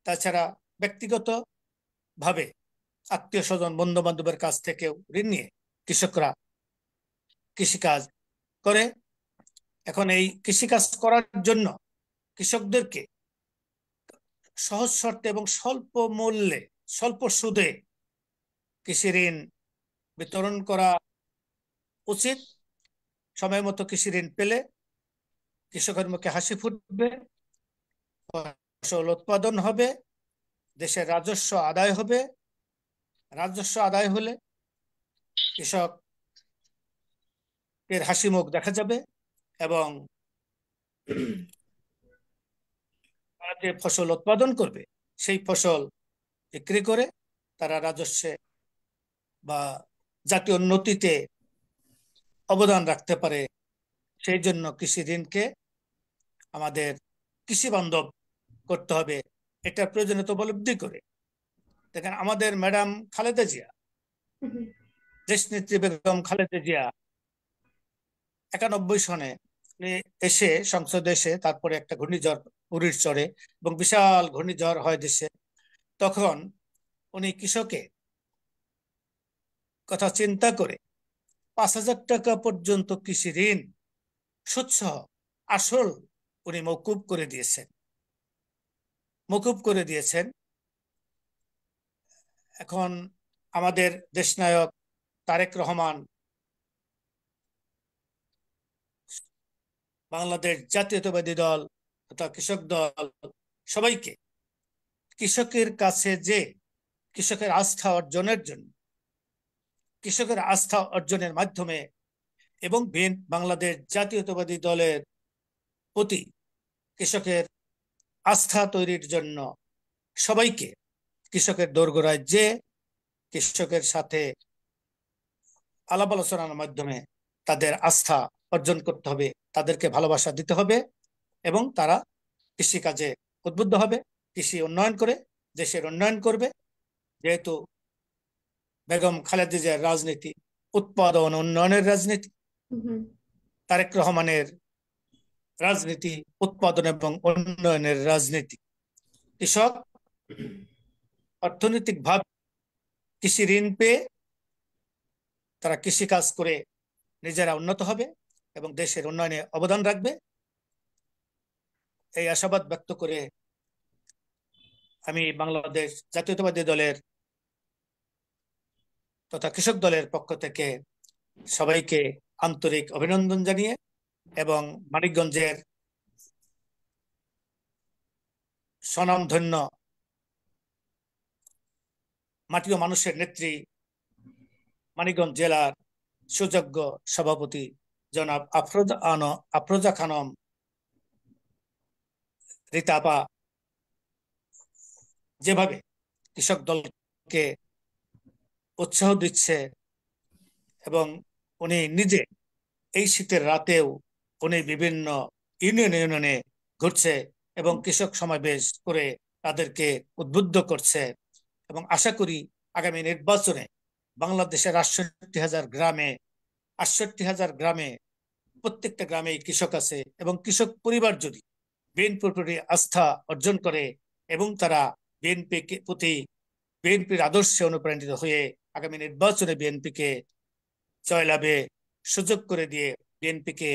তাছাড়া ব্যক্তিগত ভাবে আত্মীয় স্বজন বন্ধু বান্ধবের কাছ থেকেও ঋণ নিয়ে কৃষকরা কৃষিকাজ করে। এখন এই কৃষিকাজ করার জন্য কৃষকদেরকে সহজ শর্তে এবং স্বল্প মূল্যে, স্বল্প সুদে কৃষি ঋণ বিতরণ করা উচিত। সময় মতো কৃষি ঋণ পেলে কৃষকের মুখে হাসি ফুটবে, ফসল উৎপাদন হবে, দেশের রাজস্ব আদায় হবে। রাজস্ব আদায় হলে কৃষকের হাসি মুখ দেখা যাবে এবং তারা যে ফসল উৎপাদন করবে সেই ফসল বিক্রি করে তারা রাজস্বে বা জাতীয় উন্নতিতে অবদান রাখতে পারে। সেই জন্য কৃষি ঋণকে আমাদের কৃষি বান্ধব করতে হবে, এটা প্রয়োজনীয়তা উপলব্ধি করে। দেখেন, আমাদের ম্যাডাম খালেদা জিয়া, দেশনেত্রী বেগম খালেদা জিয়া 91 সনে এসে সংসদে এসে তারপরে একটা ঘূর্ণিঝড় উড়ির চড়ে এবং বিশাল ঘূর্ণিঝড় হয় দেশে। তখন উনি কৃষকের কথা চিন্তা করে 5,000 টাকা পর্যন্ত কৃষি ঋণ সুদসহ আসল উনি মকুব করে দিয়েছেন। এখন আমাদের দেশনায়ক তারেক রহমান বাংলাদেশ জাতীয়তাবাদী দল তথা কৃষক দল সবাইকে কৃষকের কাছে যে কৃষকের আস্থা অর্জনের মাধ্যমে এবং বাংলাদেশ জাতীয়তাবাদী দলের প্রতি কৃষকের আস্থা তৈরির জন্য সবাইকে কৃষকের দোরগোড়ায় যে কৃষকের সাথে আলাপ আলোচনার মাধ্যমে তাদের আস্থা অর্জন করতে হবে, তাদেরকে ভালোবাসা দিতে হবে এবং তারা কৃষিকাজে উদ্বুদ্ধ হবে, কৃষি উন্নয়ন করে দেশের উন্নয়ন করবে। যেহেতু বেগম খালেদা জিয়ার রাজনীতি উৎপাদন উন্নয়নের রাজনীতি, তারেক রহমানের রাজনীতি উৎপাদন এবং উন্নয়নের রাজনীতি। কৃষক অর্থনৈতিক ভাবে কৃষি ঋণ পেয়ে তারা কৃষিকাজ করে নিজেরা উন্নত হবে এবং দেশের উন্নয়নে অবদান রাখবে। এই আশাবাদ ব্যক্ত করে আমি বাংলাদেশ জাতীয়তাবাদী দলের তথা কৃষক দলের পক্ষ থেকে সবাইকে আন্তরিক অভিনন্দন জানিয়ে এবং মানিকগঞ্জের স্বনামধন্য মাটি ও মানুষের নেত্রী, মানিকগঞ্জ জেলার সুযোগ্য সভাপতি জনাব আফরোজা খানম রীতা আপা যেভাবে কৃষক দলকে উৎসাহ দিচ্ছে এবং উনি নিজে এই শীতের রাতেও উনি বিভিন্ন ইউনিয়নে ঘুরছে এবং কৃষক সমাবেশ করে তাদেরকে উদ্বুদ্ধ করছে, এবং আশা করি আগামী নির্বাচনে বাংলাদেশের 68,000 গ্রামে প্রত্যেকটা গ্রামে কৃষক আছে, এবং কৃষক পরিবার যদি বিএনপির প্রতি আস্থা অর্জন করে এবং তারা বিএনপির আদর্শে অনুপ্রাণিত হয়ে আগামী নির্বাচনে বিএনপিকে জয়লাভে সুযোগ করে দিয়ে বিএনপিকে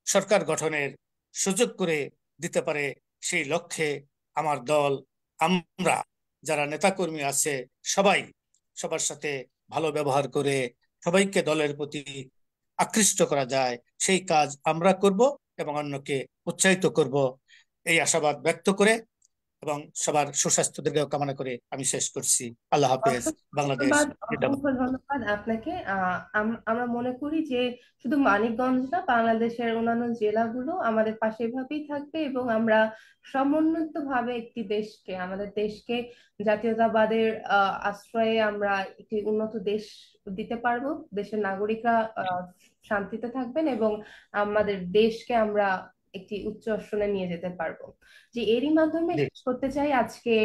সরকার গঠনের সুযোগ করে দিতে পারে, সেই লক্ষ্যে আমার দল, আমরা যারা নেতাকর্মী আছে সবার সাথে ভালো ব্যবহার করে সবাইকে দলের প্রতি আকৃষ্ট করা যায় সেই কাজ আমরা করব এবং অন্যকে উৎসাহিত করব, এই আশাবাদ ব্যক্ত করে এবং সবার সুস্বাস্থ্য দীর্ঘ কামনা করে আমি শেষ করছি। আল্লাহ হাফেজ। বাংলাদেশ জিন্দাবাদ। অসংখ্য ধন্যবাদ আপনাকে। আমরা মনে করি যে শুধু মানিকগঞ্জ না, বাংলাদেশের অন্যান্য জেলাগুলো আমাদের পাশে এভাবেই থাকবে এবং আমরা সমন্বিত ভাবে আমাদের দেশকে জাতীয়তাবাদের আশ্রয়ে আমরা একটি উন্নত দেশ দিতে পারবো। দেশের নাগরিকরা শান্তিতে থাকবেন এবং আমাদের দেশকে আমরা একটি উচ্চ আসনে নিয়ে যেতে পারবো। যে এরই মাধ্যমে শেষ করতে চাই আজকে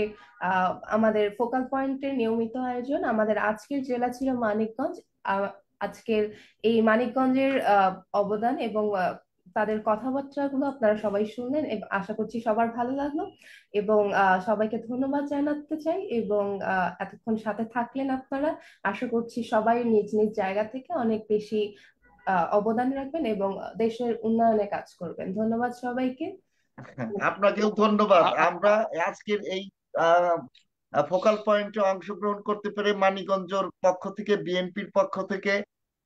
আমাদের ফোকাল পয়েন্টের নিয়মিত আয়োজন। আমাদের আজকের জেলা ছিল মানিকগঞ্জ। আজকের এই মানিকগঞ্জের অবদান এবং তাদের কথাবার্তাগুলো আপনারা সবাই শুনলেন এবং আশা করছি সবার ভালো লাগলো এবং সবাইকে ধন্যবাদ জানাতে চাই এবং এতক্ষণ সাথে থাকলেন আপনারা। আশা করছি সবাই নিজ নিজ জায়গা থেকে অনেক বেশি অবদান রাখবেন এবং দেশের উন্নয়নে কাজ করবেন। ধন্যবাদ সবাইকে। আপনাকেও ধন্যবাদ। আমরা আজকের এই ফোকাল পয়েন্টে অংশগ্রহণ করতে পেরে মানিকগঞ্জের পক্ষ থেকে, বিএনপির পক্ষ থেকে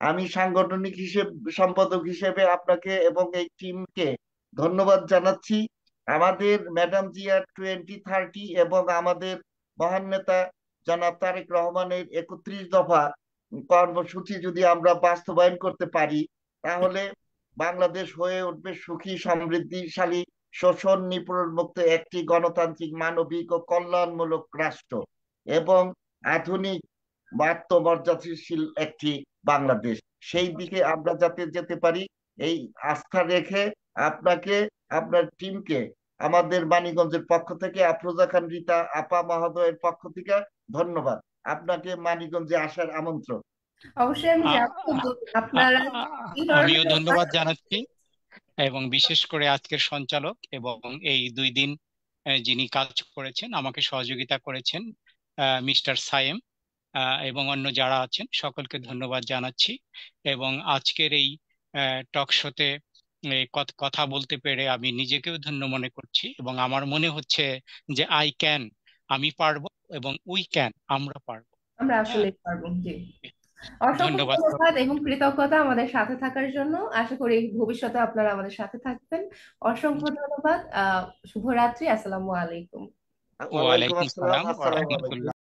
আমি সাংগঠনিক সম্পাদক হিসেবে আপনাকে এবং এই টিমকে ধন্যবাদ জানাচ্ছি। আমাদের ম্যাডাম জিয়া 2030 এবং আমাদের মহান নেতা জনাব তারেক রহমানের 31 দফা কর্মসূচি যদি আমরা বাস্তবায়ন করতে পারি, তাহলে বাংলাদেশ হয়ে উঠবে সুখী, সমৃদ্ধিশালী, শোষণ নিপীড়ন মুক্ত একটি গণতান্ত্রিক, মানবিক ও কল্যাণমূলক রাষ্ট্র এবং আধুনিক আত্মমর্যাদাশীল একটি বাংলাদেশ। সেই দিকে আমরা যাতে যেতে পারি, এই আস্থা রেখে আপনাকে, আপনার টিমকে আমাদের মানিকগঞ্জের পক্ষ থেকে, আফরোজা খান রীতা আপা মহোদয়ের পক্ষ থেকে ধন্যবাদ। আপনাকে মানিকগঞ্জে আসার আমন্ত্রণ। অবশ্যই আমি যাব। আপনারা আমিও ধন্যবাদ জানাচ্ছি এবং বিশেষ করে আজকের সঞ্চালক এবং এই 2 দিন যিনি কাজ করেছেন, আমাকে সহযোগিতা করেছেন, মিস্টার সায়েম এবং অন্য যারা আছেন সকলকে ধন্যবাদ জানাচ্ছি। এবং আজকের এই টক শোতে কথা বলতে পেরে আমি নিজেকেও ধন্য মনে করছি এবং আমার মনে হচ্ছে যে আমি পারবো এবং আমরা পারবো। আমরা আসলে পারবো। জি, অসংখ্য ধন্যবাদ ধন্যবাদ এবং কৃতজ্ঞতা আমাদের সাথে থাকার জন্য। আশা করি ভবিষ্যতে আপনারা আমাদের সাথে থাকবেন। অসংখ্য ধন্যবাদ। শুভরাত্রি। আসসালামু আলাইকুম। ওয়ালাইকুম আসসালাম। ওয়া রাহমাতুল্লাহ।